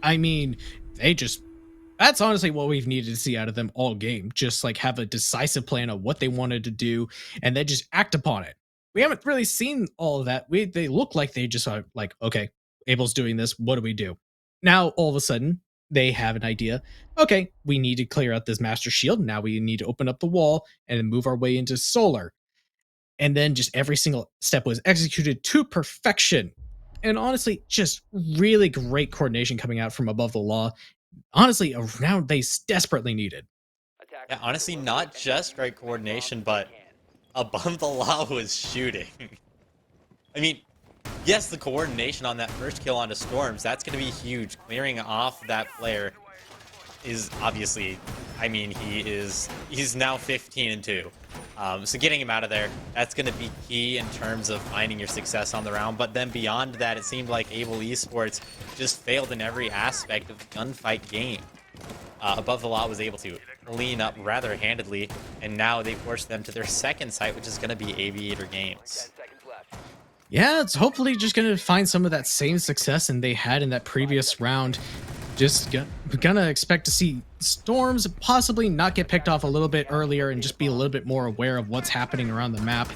I mean, that's honestly what we've needed to see out of them all game. Just like have a decisive plan of what they wanted to do and then just act upon it. We haven't really seen all of that. They look like they just are like, okay, Abel's doing this. What do we do? Now, all of a sudden, they have an idea. Okay, we need to clear out this Master Shield. Now we need to open up the wall and move our way into Solar. And then just every single step was executed to perfection. And honestly, just really great coordination coming out from Above the Law. Honestly, a round they desperately needed. Yeah, honestly, not just great coordination, but above the law was shooting. I mean, yes, the coordination on that first kill onto Storms, that's going to be huge. Clearing off that player is obviously, I mean, he's now 15-2. So getting him out of there, that's going to be key in terms of finding your success on the round. But then beyond that, it seemed like Able Esports just failed in every aspect of the gunfight game. Above the Law was able to clean up rather handedly, and now they forced them to their second site, which is going to be Aviator Games. 10 seconds left. Yeah, it's hopefully just gonna find some of that same success and they had in that previous round. Just gonna expect to see Storms possibly not get picked off a little bit earlier and just be a little bit more aware of what's happening around the map.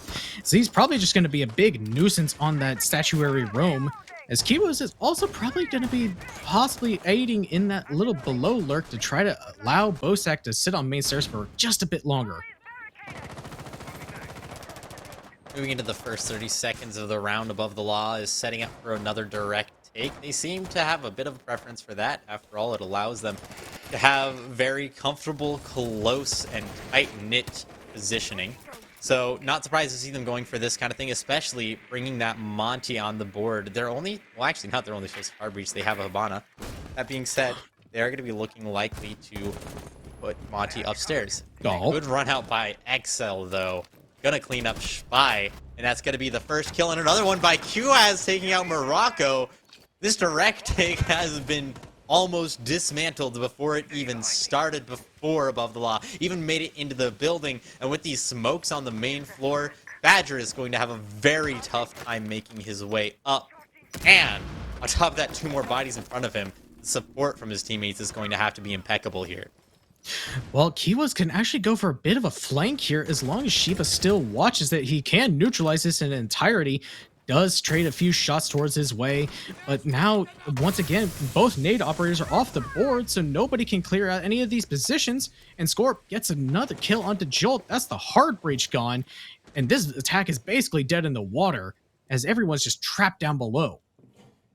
So he's probably just gonna be a big nuisance on that statuary roam. As Kiwos is also probably going to be possibly aiding in that little below lurk to try to allow Bosak to sit on main stairs for just a bit longer. Moving into the first 30 seconds of the round, Above the Law is setting up for another direct take. They seem to have a bit of a preference for that. After all, it allows them to have very comfortable, close, and tight-knit positioning. So, not surprised to see them going for this kind of thing, especially bringing that Monty on the board. They're only, well, actually, not their only choice of hard breach. They have a Habana. That being said, they are going to be looking likely to put Monty upstairs. Oh. Good run out by XL, though. Gonna clean up Spy, and that's gonna be the first kill, and another one by QAS taking out Morocco. This direct take has been almost dismantled before it even started, before Above the Law even made it into the building. And with these smokes on the main floor, Badger is going to have a very tough time making his way up. And on top of that, 2 more bodies in front of him. The support from his teammates is going to have to be impeccable here. Well, Kiwas can actually go for a bit of a flank here as long as Shiba still watches that he can neutralize this in entirety. Does trade a few shots towards his way, but now, once again, both nade operators are off the board, so nobody can clear out any of these positions, and Scorp gets another kill onto Jolt. That's the hard breach gone, and this attack is basically dead in the water, as everyone's just trapped down below.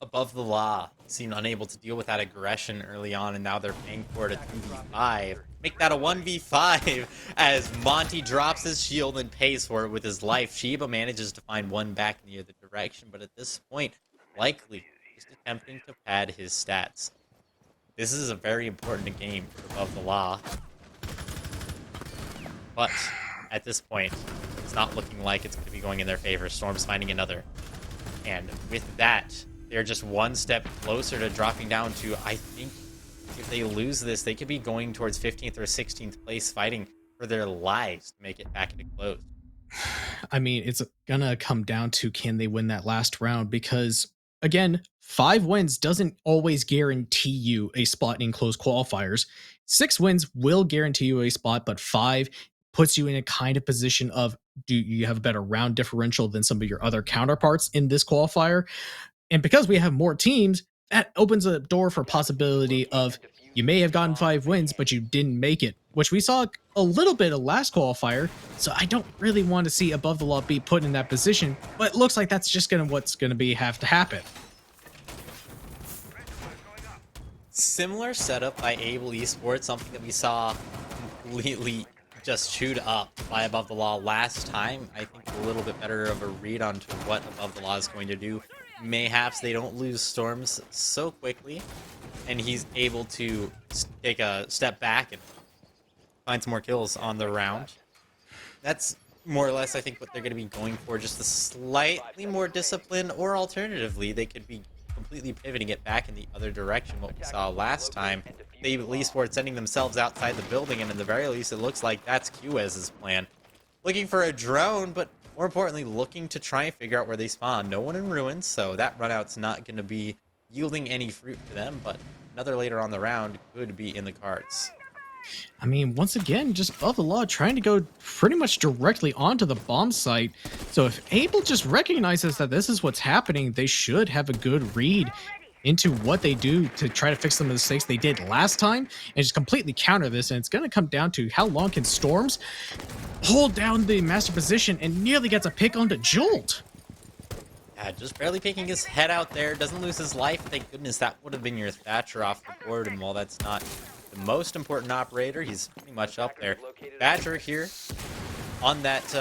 Above the Law seemed unable to deal with that aggression early on, and now they're paying for it at 2v5. Make that a 1v5 as Monty drops his shield and pays for it with his life. Shiba manages to find one back in the other direction, but at this point, likely just attempting to pad his stats. This is a very important game for Above the Law. But at this point, it's not looking like it's going to be going in their favor. Storm's finding another. And with that, they're just one step closer to dropping down to, I think, if they lose this, they could be going towards 15th or 16th place, fighting for their lives to make it back into close. I mean, it's gonna come down to can they win that last round, because again, 5 wins doesn't always guarantee you a spot in close qualifiers. 6 wins will guarantee you a spot, but 5 puts you in a kind of position of, do you have a better round differential than some of your other counterparts in this qualifier? And because we have more teams, that opens a door for possibility of you may have gotten 5 wins, but you didn't make it, which we saw a little bit of last qualifier. So I don't really want to see Above the Law be put in that position, but it looks like that's just what's going to be have to happen. Similar setup by Able Esports, something that we saw completely just chewed up by Above the Law last time. I think a little bit better of a read onto what Above the Law is going to do. Mayhaps they don't lose Storms so quickly, and he's able to take a step back and find some more kills on the round. That's more or less, I think, what they're going to be going for, just a slightly more discipline, or alternatively, they could be completely pivoting it back in the other direction, what we saw last time. They at least were sending themselves outside the building, and in the very least, it looks like that's QS's plan. Looking for a drone, but more importantly, looking to try and figure out where they spawn. No one in ruins, so that run out's not going to be yielding any fruit to them, but another later on the round could be in the cards. I mean, once again, just Above the Law trying to go pretty much directly onto the bomb site. So if Able just recognizes that this is what's happening, they should have a good read into what they do to try to fix some of the mistakes they did last time and just completely counter this. And it's going to come down to how long can Storms hold down the master position, and nearly gets a pick onto Jolt. Yeah, just barely peeking his head out there. Doesn't lose his life. Thank goodness, that would have been your Thatcher off the board. And while that's not the most important operator. He's pretty much up there. Badger here on that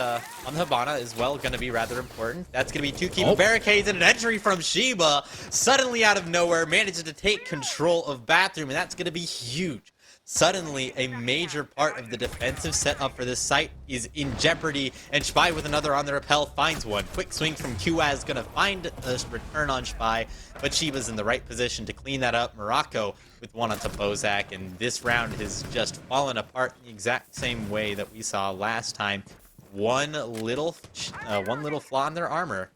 on the Habana is well going to be rather important. That's going to be 2 keep barricades and an entry from Sheba. Suddenly out of nowhere manages to take control of Bathroom, and that's going to be huge. Suddenly, a major part of the defensive setup for this site is in jeopardy, and Spy with another on the rappel finds one. Quick swing from QAZ gonna find a return on Spy, but Sheba's in the right position to clean that up. Morocco with one onto Bozak, and this round has just fallen apart in the exact same way that we saw last time. One little flaw in their armor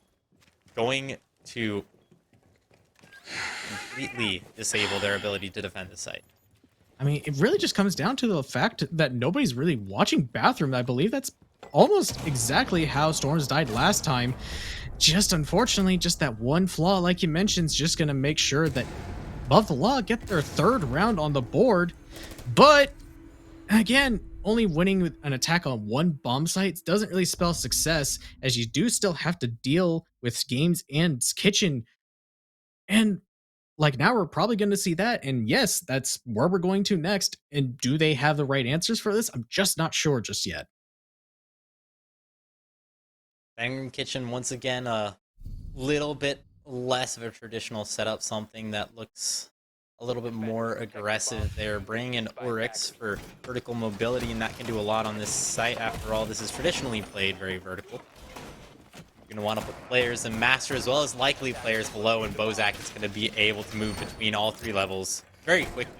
going to completely disable their ability to defend the site. I mean, it really just comes down to the fact that nobody's really watching Bathroom. I believe that's almost exactly how Storms died last time. Just unfortunately, just that one flaw, like you mentioned, is just going to make sure that Above the Law get their 3rd round on the board. But again, only winning with an attack on one bomb site doesn't really spell success, as you do still have to deal with Games and Kitchen. And like, now we're probably going to see that, and yes, that's where we're going to next. And do they have the right answers for this? I'm just not sure just yet. Bang Kitchen, once again, a little bit less of a traditional setup, something that looks a little bit more aggressive. They're bringing in Oryx for vertical mobility, and that can do a lot on this site. After all, this is traditionally played very vertical. You're going to want to put players in Master as well as likely players below, and Bozak is going to be able to move between all 3 levels very quickly.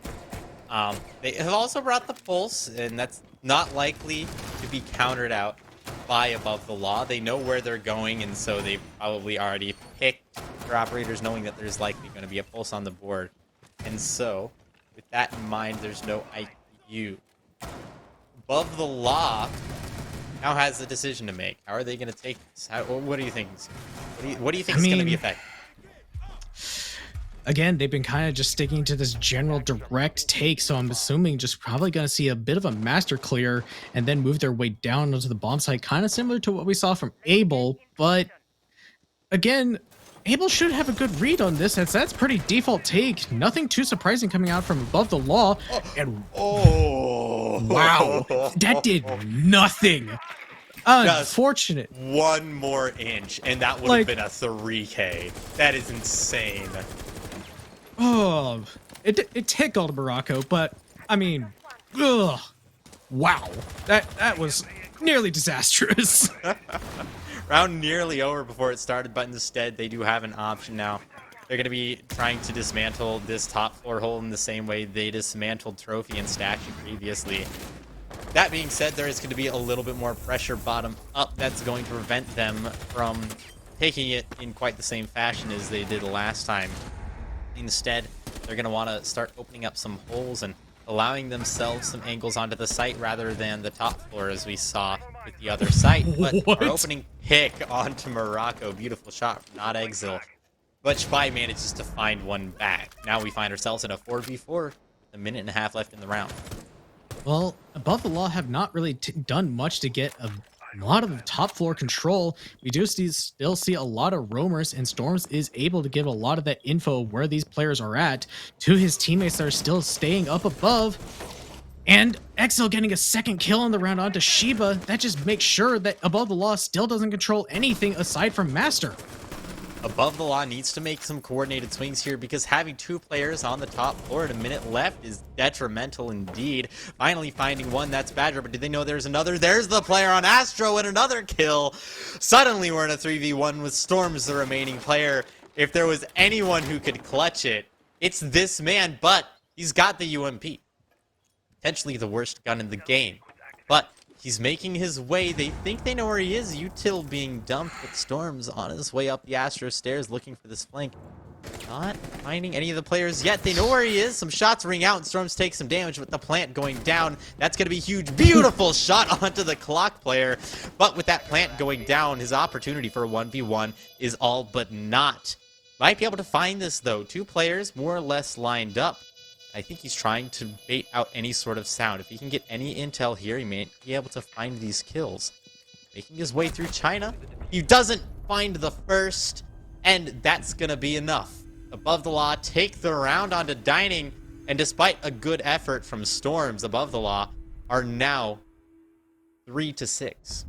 They have also brought the Pulse, and that's not likely to be countered out by Above the Law. They know where they're going, and so they've probably already picked their operators, knowing that there's likely going to be a Pulse on the board. And so, with that in mind, there's no IQ. Above the Law now has a decision to make. How are they going to take this? What do you think? What do you think is going to be effective? Again, they've been kind of just sticking to this general direct take, so I'm assuming just probably going to see a bit of a master clear and then move their way down onto the bomb site, kind of similar to what we saw from Abel. But again, Abel should have a good read on this, as that's pretty default take. Nothing too surprising coming out from Above the Law. And wow, that did nothing. Unfortunate. One more inch, and that would have been a 3K. That is insane. Oh, it tickled Morocco, but I mean, ugh, wow, that was nearly disastrous. Round nearly over before it started, but instead they do have an option now. They're going to be trying to dismantle this top floor hole in the same way they dismantled Trophy and Statue previously. That being said, there is going to be a little bit more pressure bottom up that's going to prevent them from taking it in quite the same fashion as they did last time. Instead, they're going to want to start opening up some holes and allowing themselves some angles onto the site rather than the top floor as we saw with the other site. But our opening pick onto Morocco, beautiful shot from Not Exil. But Spy manages to find one back. Now we find ourselves in a 4v4, a minute and a half left in the round. Well, Above the Law have not really done much to get a lot of the top floor control. We do still see a lot of roamers, and Storms is able to give a lot of that info where these players are at to his teammates that are still staying up above. And Exil getting a 2nd kill on the round onto Sheba. That just makes sure that Above the Law still doesn't control anything aside from Master. Above the Law needs to make some coordinated swings here, because having 2 players on the top floor at a minute left is detrimental indeed. Finally finding one, that's Badger, but do they know there's another? There's the player on Astro and another kill. Suddenly we're in a 3v1 with Storms, the remaining player. If there was anyone who could clutch it, it's this man, but he's got the UMP. Potentially the worst gun in the game. But he's making his way. They think they know where he is. Util being dumped, but Storms on his way up the Astro stairs looking for this flank. Not finding any of the players yet. They know where he is. Some shots ring out and Storms take some damage with the plant going down. That's going to be huge. Beautiful shot onto the clock player. But with that plant going down, his opportunity for a 1v1 is all but not. Might be able to find this though. 2 players more or less lined up. I think he's trying to bait out any sort of sound. If he can get any intel here, he may be able to find these kills. Making his way through China. He doesn't find the first, and that's going to be enough. Above the Law take the round onto Dining. And despite a good effort from Storms above the law, are now 3-6.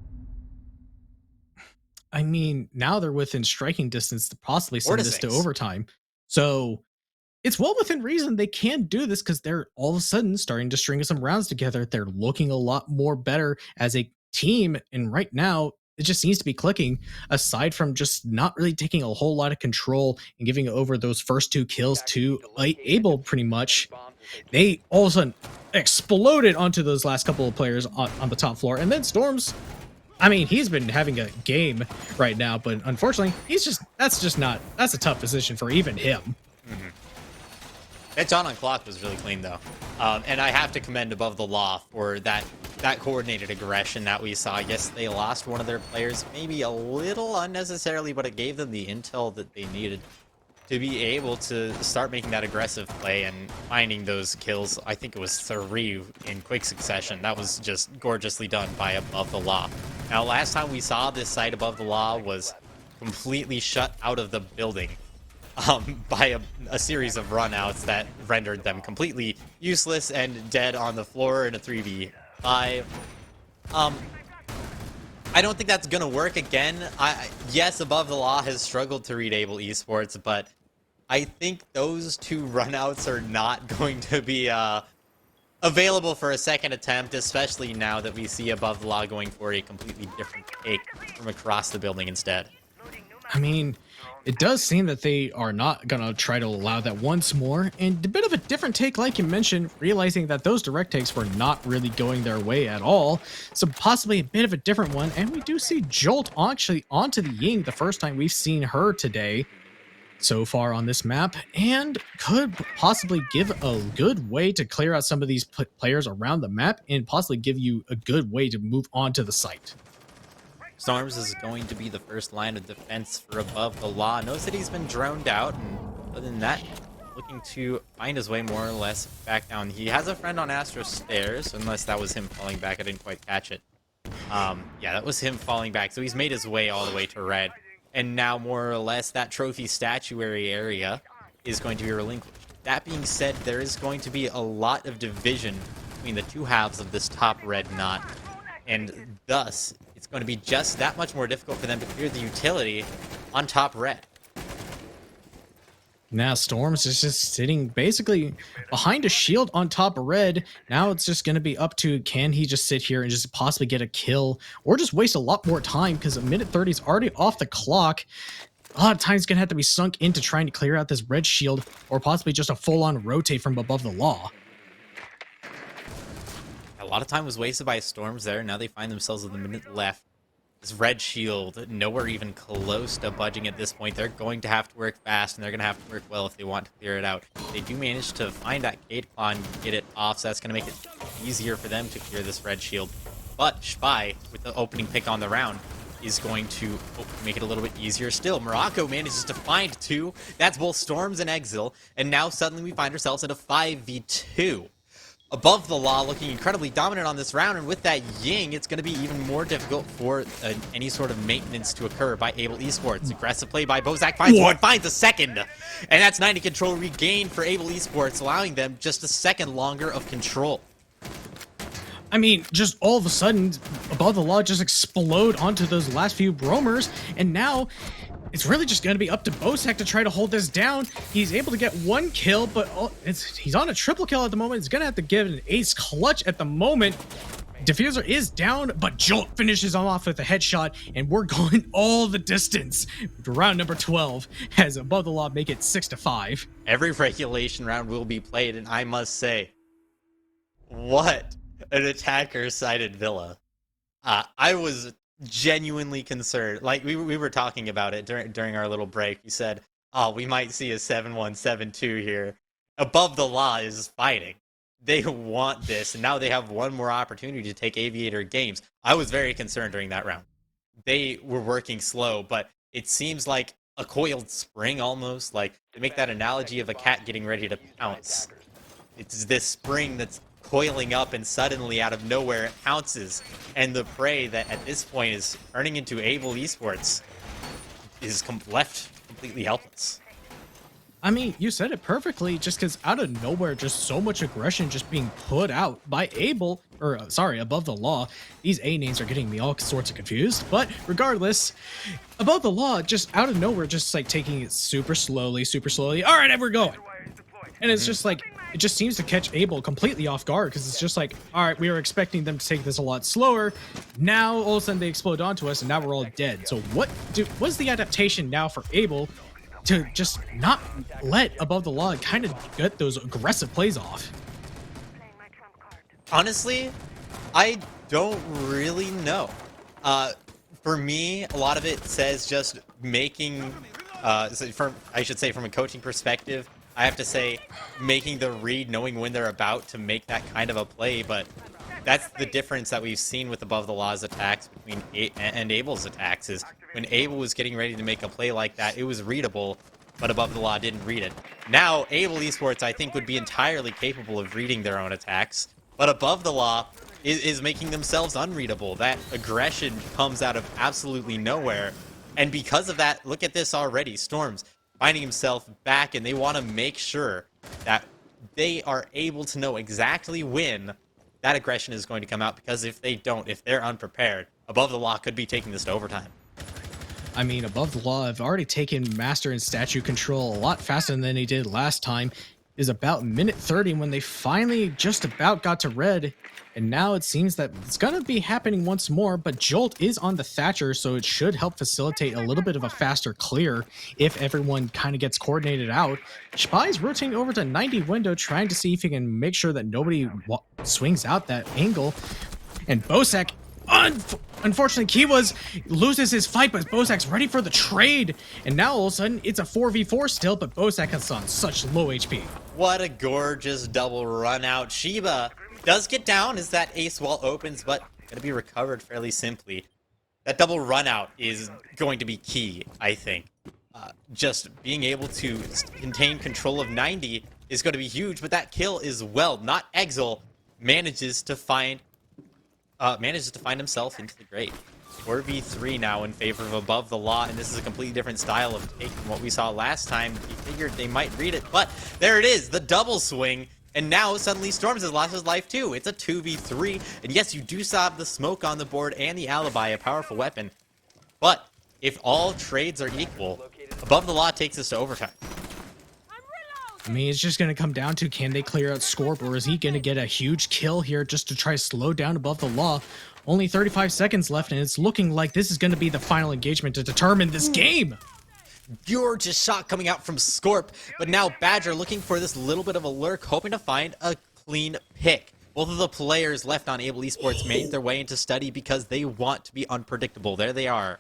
I mean, now they're within striking distance to possibly 4 send to this to 6. overtime. So it's well within reason they can do this because they're all of a sudden starting to string some rounds together. They're looking a lot more better as a team. And right now, it just seems to be clicking, aside from just not really taking a whole lot of control and giving over those first 2 kills to Abel pretty much. They all of a sudden exploded onto those last couple of players on the top floor. And then Storms, I mean, he's been having a game right now, but unfortunately, that's a tough position for even him. That John on clock was really clean, though. And I have to commend Above the Law for that coordinated aggression that we saw. Yes, they lost one of their players, maybe a little unnecessarily, but it gave them the intel that they needed to be able to start making that aggressive play and finding those kills. I think it was 3 in quick succession. That was just gorgeously done by Above the Law. Now, last time we saw this site Above the Law was completely shut out of the building by a series of runouts that rendered them completely useless and dead on the floor in a 3v5. I don't think that's gonna work again. Yes, Above the Law has struggled to read Able Esports, but I think those 2 runouts are not going to be available for a second attempt, especially now that we see Above the Law going for a completely different take from across the building instead. I mean, it does seem that they are not going to try to allow that once more. And a bit of a different take, like you mentioned, realizing that those direct takes were not really going their way at all. So possibly a bit of a different one. And we do see Jolt actually onto the Ying the first time we've seen her today so far on this map, and could possibly give a good way to clear out some of these players around the map and possibly give you a good way to move on to the site. Storms is going to be the first line of defense for Above the Law. Knows that he's been droned out, and other than that, looking to find his way more or less back down. He has a friend on Astro Stairs, unless that was him falling back. I didn't quite catch it. Yeah, that was him falling back. So he's made his way all the way to red. And now, more or less, that trophy statuary area is going to be relinquished. That being said, there is going to be a lot of division between the 2 halves of this top red knot. And thus, it's going to be just that much more difficult for them to clear the utility on top red. Now Storms is just sitting basically behind a shield on top of red. Now it's just going to be up to, can he just sit here and just possibly get a kill, or just waste a lot more time, because a minute 30 is already off the clock. A lot of time is going to have to be sunk into trying to clear out this red shield, or possibly just a full-on rotate from Above the Law. A lot of time was wasted by Storms there. Now they find themselves with a minute left. This red shield, nowhere even close to budging at this point. They're going to have to work fast, and they're going to have to work well if they want to clear it out. They do manage to find that Cade Claw and get it off, so that's going to make it easier for them to clear this red shield. But Spy, with the opening pick on the round, is going to make it a little bit easier still. Morocco manages to find 2. That's both Storms and Exil, and now suddenly we find ourselves in a 5v2. Above the Law looking incredibly dominant on this round, and with that Ying, it's going to be even more difficult for any sort of maintenance to occur by Able Esports. Aggressive play by Bozak, finds one, finds a second, and that's 90 control regained for Able Esports, allowing them just a second longer of control. I mean, just all of a sudden, Above the Law just explode onto those last few Bromers, and now it's really just going to be up to Bozak to try to hold this down. He's able to get 1 kill, but he's on a triple kill at the moment. He's going to have to give an ace clutch at the moment. Diffuser is down, but Jolt finishes him off with a headshot, and we're going all the distance to round number 12 as Above the Law make it 6-5. Every regulation round will be played, and I must say, what an attacker-sided Villa. I was genuinely concerned. Like, we were talking about it during our little break. We said, oh, we might see a 7-1-7-2 here. Above the Law is fighting. They want this, and now they have one more opportunity to take Aviator games. I was very concerned during that round. They were working slow, but it seems like a coiled spring almost. Like, to make that analogy of a cat getting ready to pounce. It's this spring that's coiling up, and suddenly out of nowhere it pounces, and the prey that at this point is turning into Able Esports is left completely helpless. I mean, you said it perfectly, just because out of nowhere, just so much aggression just being put out by Abel, or sorry, Above the Law. These A names are getting me all sorts of confused, but regardless, Above the Law, just out of nowhere, just like taking it super slowly, super slowly. All right, and we're going. And it's just like, it just seems to catch Abel completely off guard because it's just like, all right, we were expecting them to take this a lot slower. Now, all of a sudden, they explode onto us, and now we're all dead. So what's the adaptation now for Abel to just not let Above the Law kind of get those aggressive plays off? Honestly, I don't really know. For me, a lot of it says just making, from a coaching perspective, I have to say making the read, knowing when they're about to make that kind of a play. But that's the difference that we've seen with Above the Law's attacks between and Abel's attacks is when Abel was getting ready to make a play like that, it was readable, but Above the Law didn't read it. Now, Abel Esports, I think, would be entirely capable of reading their own attacks, but Above the Law is making themselves unreadable. That aggression comes out of absolutely nowhere, and because of that, look at this already. Storms finding himself back, and they want to make sure that they are able to know exactly when that aggression is going to come out, because if they don't, if they're unprepared, Above the Law could be taking this to overtime. I mean, Above the Law have already taken Master and Statue control a lot faster than they did last time. It was about minute 30 when they finally just about got to red, and now it seems that it's gonna be happening once more, but Jolt is on the Thatcher, so it should help facilitate a little bit of a faster clear if everyone kind of gets coordinated out. Spy's rotating over to 90 window, trying to see if he can make sure that nobody swings out that angle, and Bosak, unfortunately, Kiwas loses his fight, but Bosak's ready for the trade. And now all of a sudden, it's a 4v4 still, but Bosak is on such low HP. What a gorgeous double run out. Shiba does get down as that ace wall opens, but going to be recovered fairly simply. That double run out is going to be key, I think. Just being able to contain control of 90 is going to be huge, but that kill is well. Not Exil manages to find himself into the grave. 4v3 now in favor of Above the Law, and this is a completely different style of take from what we saw last time. He figured they might read it, but there it is, the double swing, and now suddenly Storms has lost his life too. It's a 2v3, and yes, you do still have the smoke on the board and the alibi, a powerful weapon, but if all trades are equal, Above the Law takes this to overtime. I mean, it's just going to come down to, can they clear out Scorp, or is he going to get a huge kill here just to try to slow down Above the Law? Only 35 seconds left, and it's looking like this is going to be the final engagement to determine this game. Gorgeous shot coming out from Scorp, but now Badger looking for this little bit of a lurk, hoping to find a clean pick. Both of the players left on Able Esports made their way into study because they want to be unpredictable. There they are.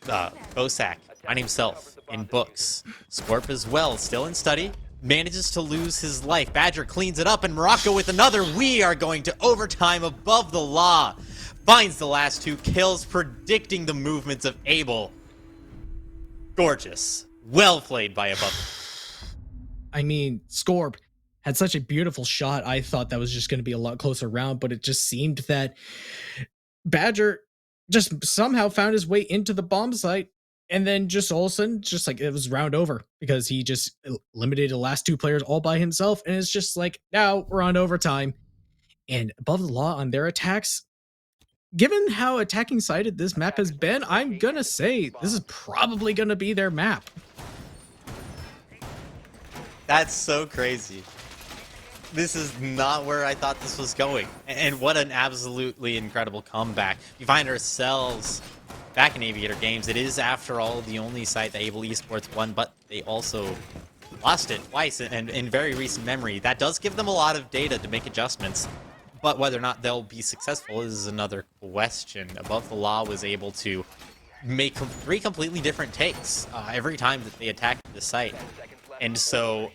Bosak, find himself in books. Scorp as well, still in study. Manages to lose his life. Badger cleans it up, and Morocco with another. We are going to overtime. Above the Law finds the last two kills, predicting the movements of Abel. Gorgeous. Well played by Above. I mean, Scorp had such a beautiful shot. I thought that was just going to be a lot closer round, but it just seemed that Badger just somehow found his way into the bomb site, and then just all of a sudden, just like it was round over because he just eliminated the last two players all by himself, and it's just like, now we're on overtime. And Above the Law on their attacks, given how attacking sided this map has been, I'm gonna say this is probably gonna be their map. That's so crazy. This is not where I thought this was going. And what an absolutely incredible comeback. We find ourselves back in Aviator Games. It is, after all, the only site that Able Esports won, but they also lost it twice and in very recent memory. That does give them a lot of data to make adjustments, but whether or not they'll be successful is another question. Above the Law was able to make three completely different takes every time that they attacked the site. And so,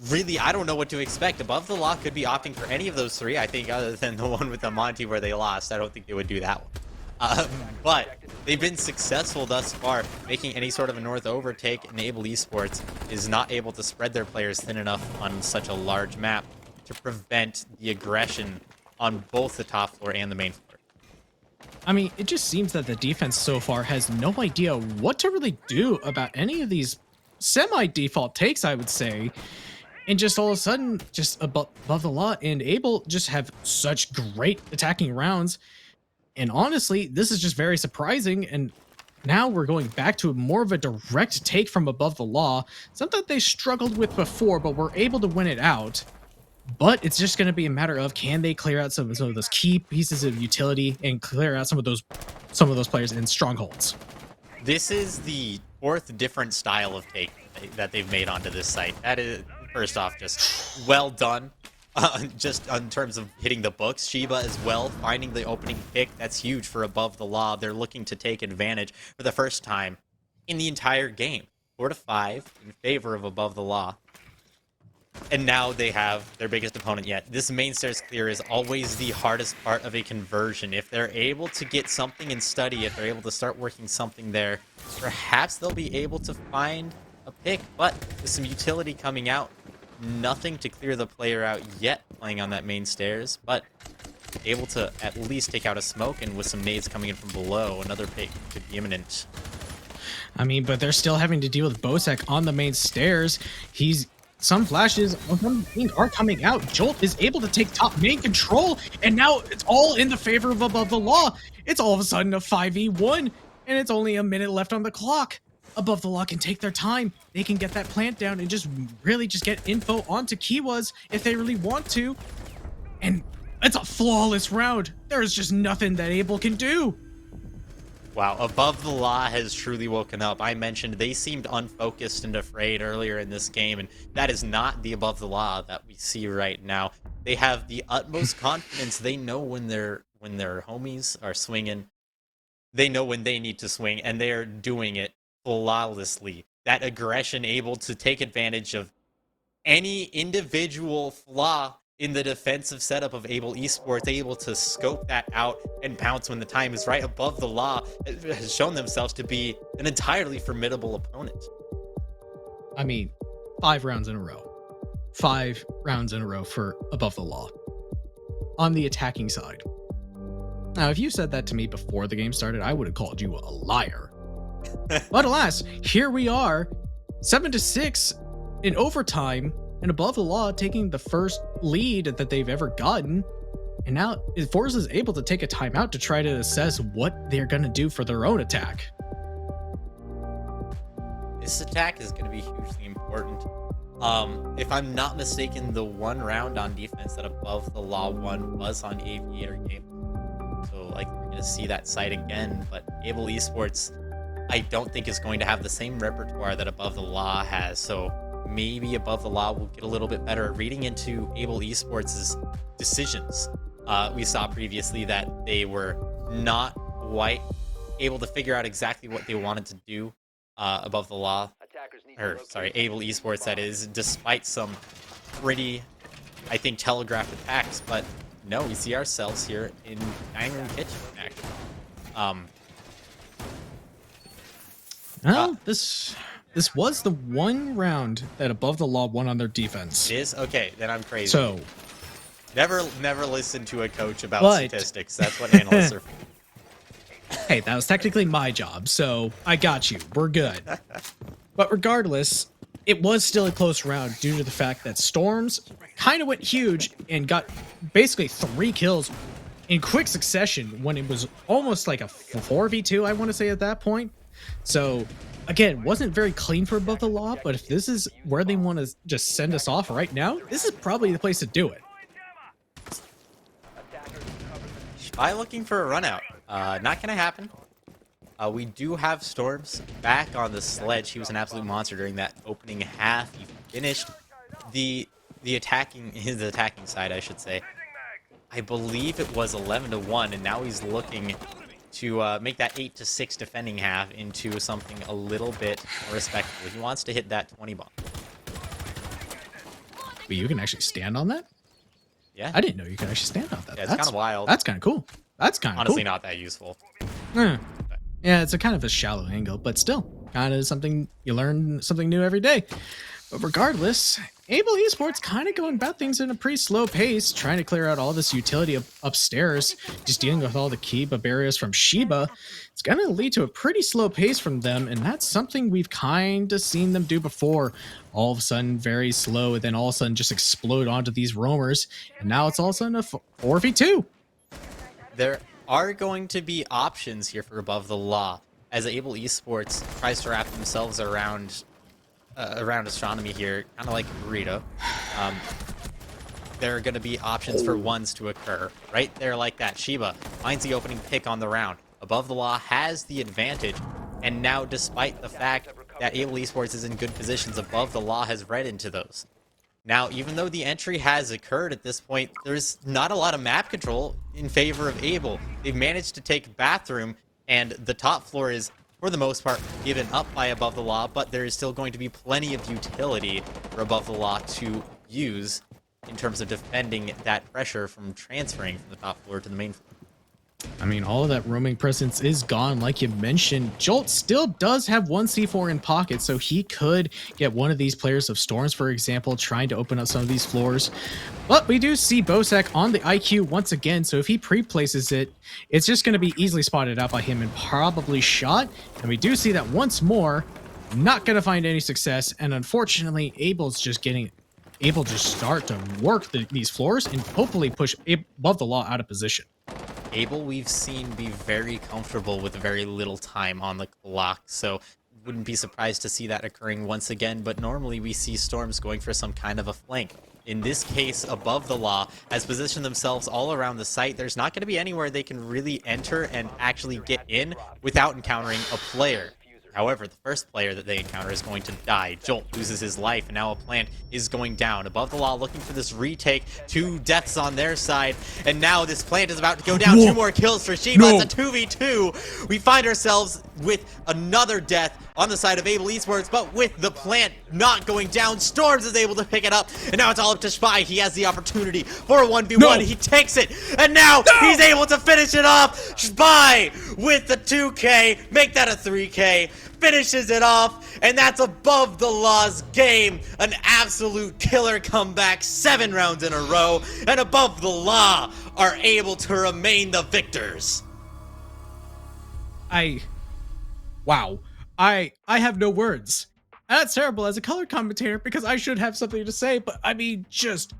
really, I don't know what to expect. Above the Law could be opting for any of those three, I think, other than the one with the Monty where they lost. I don't think they would do that one. But they've been successful thus far, making any sort of a north overtake, and Able Esports is not able to spread their players thin enough on such a large map to prevent the aggression on both the top floor and the main floor. I mean, it just seems that the defense so far has no idea what to really do about any of these semi-default takes, I would say. And just all of a sudden, just above the law and Abel just have such great attacking rounds. And honestly, this is just very surprising. And now we're going back to more of a direct take from above the law. Something that they struggled with before, but were able to win it out. But it's just going to be a matter of, can they clear out some of those key pieces of utility and clear out some of those players in strongholds. This is the fourth different style of take that they've made onto this site. That is, first off, just well done. Just in terms of hitting the books, Sheba as well, finding the opening pick. That's huge for above the law. They're looking to take advantage for the first time in the entire game. 4-5 in favor of above the law. And now they have their biggest opponent yet. This main stairs clear is always the hardest part of a conversion. If they're able to get something in study, if they're able to start working something there, perhaps they'll be able to find a pick. But with some utility coming out, nothing to clear the player out yet playing on that main stairs, but able to at least take out a smoke, and with some nades coming in from below, another pick could be imminent. I mean, but they're still having to deal with Bosek on the main stairs. Some flashes of him are coming out. Jolt is able to take top main control, and now it's all in the favor of above the law. It's all of a sudden a 5v1, and it's only a minute left on the clock. Above the law can take their time. They can get that plant down and just really just get info onto Kiwas if they really want to. And it's a flawless round. There's just nothing that Abel can do. Wow, above the law has truly woken up. I mentioned they seemed unfocused and afraid earlier in this game, and that is not the above the law that we see right now. They have the utmost confidence. They know when their homies are swinging. They know when they need to swing, and they are doing it flawlessly. That aggression, able to take advantage of any individual flaw in the defensive setup of Able Esports, able to scope that out and pounce when the time is right. Above the law has shown themselves to be an entirely formidable opponent. I mean, 5 rounds in a row. 5 rounds in a row for above the law on the attacking side. Now, if you said that to me before the game started, I would have called you a liar. But alas, here we are, 7-6 in overtime, and above the law taking the first lead that they've ever gotten. And now Forza is able to take a timeout to try to assess what they're going to do for their own attack. This attack is going to be hugely important. If I'm not mistaken, the one round on defense that above the law won was on Aviator game. So like we're going to see that site again, but Able Esports I don't think is going to have the same repertoire that above the law has. So maybe above the law will get a little bit better at reading into Able Esports' decisions. We saw previously that they were not quite able to figure out exactly what they wanted to do above the law, or sorry, Able Esports that is, despite some pretty, I think, telegraphed attacks. But no, we see ourselves here in Dining Room Kitchen, actually. Well, this was the one round that above the law won on their defense. It is? Okay, then I'm crazy. So, never listen to a coach about statistics. That's what analysts are for. Hey, that was technically my job, so I got you. We're good. But regardless, it was still a close round due to the fact that Storms kind of went huge and got basically 3 kills in quick succession when it was almost like a 4v2, I want to say at that point. So, again, wasn't very clean for above the law, but if this is where they want to just send us off right now, this is probably the place to do it. Spy looking for a run out. Not gonna happen. We do have Storms back on the sledge. He was an absolute monster during that opening half. He finished the attacking side, I should say. I believe it was 11-1, and now he's looking to make that 8-6 defending half into something a little bit more respectable. He wants to hit that 20 bomb. But you can actually stand on that? Yeah. I didn't know you could actually stand on that. Yeah, it's kind of wild. That's kind of cool. That's kind of honestly cool. Not that useful. Yeah, it's a kind of a shallow angle, but still, kind of something you learn something new every day. But regardless, Able Esports kind of going about things in a pretty slow pace, trying to clear out all this utility upstairs, just dealing with all the Kiba barriers from Shiba. It's going to lead to a pretty slow pace from them, and that's something we've kind of seen them do before. All of a sudden, very slow, and then all of a sudden just explode onto these roamers, and now it's all of a sudden a 4v2. There are going to be options here for Above the Law, as Able Esports tries to wrap themselves around astronomy here, kind of like a burrito. There are going to be options for ones to occur right there like that. Shiba finds the opening pick on the round. Above the Law has the advantage, and now despite the fact that Able Esports is in good positions, Above the Law has read into those. Now, even though the entry has occurred at this point, there's not a lot of map control in favor of Able. They've managed to take Bathroom, and the top floor is, for the most part, given up by Above the Law, but there is still going to be plenty of utility for Above the Law to use in terms of defending that pressure from transferring from the top floor to the main floor. I mean, all of that roaming presence is gone, like you mentioned. Jolt still does have one C4 in pocket, so he could get one of these players of Storms, for example, trying to open up some of these floors. But we do see Bosek on the IQ once again, so if he pre-places it, it's just going to be easily spotted out by him and probably shot. And we do see that once more, not going to find any success, and unfortunately, Able's just getting able to start to work these floors and hopefully push Above the Law out of position. Able, we've seen be very comfortable with very little time on the clock, so wouldn't be surprised to see that occurring once again, but normally we see Storms going for some kind of a flank. In this case, Above the Law has positioned themselves all around the site. There's not going to be anywhere they can really enter and actually get in without encountering a player. However, the first player that they encounter is going to die. Jolt loses his life, and now a plant is going down. Above the Law looking for this retake. 2 deaths on their side, and now this plant is about to go down. 2 more kills for Shiba. It's a 2v2. We find ourselves with another death on the side of Able Esports, but with the plant not going down, Storms is able to pick it up, and now it's all up to Spy. He has the opportunity for a 1v1. He takes it, and now he's able to finish it off. Spy with the 2K, make that a 3K. Finishes it off, and that's Above the Law's game. An absolute killer comeback, 7 rounds in a row, and Above the Law are able to remain the victors. Wow. I have no words. That's terrible as a color commentator because I should have something to say, but I mean, just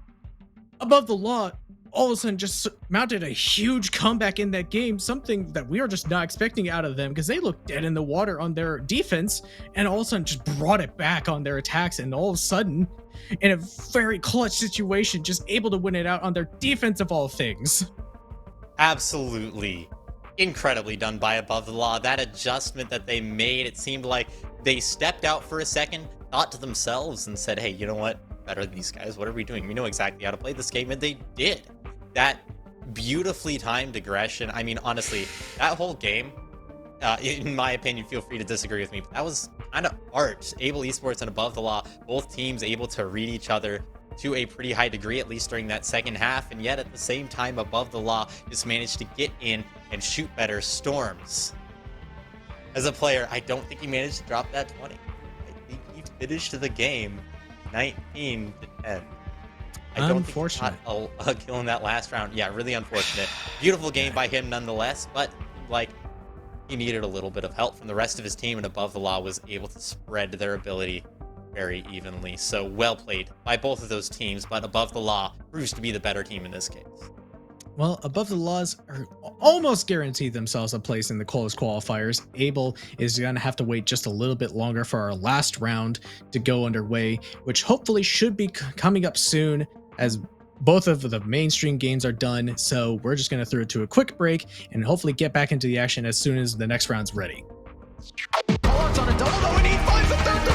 Above the Law all of a sudden just mounted a huge comeback in that game, something that we are just not expecting out of them because they looked dead in the water on their defense and all of a sudden just brought it back on their attacks, and all of a sudden in a very clutch situation just able to win it out on their defense of all things. Absolutely incredibly done by Above the Law. That adjustment that they made, it seemed like they stepped out for a second, thought to themselves and said, hey, you know what? Better than these guys. What are we doing? We know exactly how to play this game, and they did. That beautifully timed aggression. I mean, honestly, that whole game, in my opinion, feel free to disagree with me, but that was kind of art. Able Esports and Above the Law, both teams able to read each other to a pretty high degree, at least during that second half, and yet at the same time, Above the Law just managed to get in and shoot better. Storms, as a player, I don't think he managed to drop that 20. I think he finished the game 19-10. I don't think he got a kill in that last round. Yeah, really unfortunate. Beautiful game by him nonetheless, but like he needed a little bit of help from the rest of his team, and Above the Law was able to spread their ability very evenly. So well played by both of those teams, but Above the Law proves to be the better team in this case. Well, Above the Laws are almost guaranteed themselves a place in the closed qualifiers. Able is going to have to wait just a little bit longer for our last round to go underway, which hopefully should be coming up soon as both of the mainstream games are done. So we're just going to throw it to a quick break and hopefully get back into the action as soon as the next round's ready. On a double, though, and he finds the third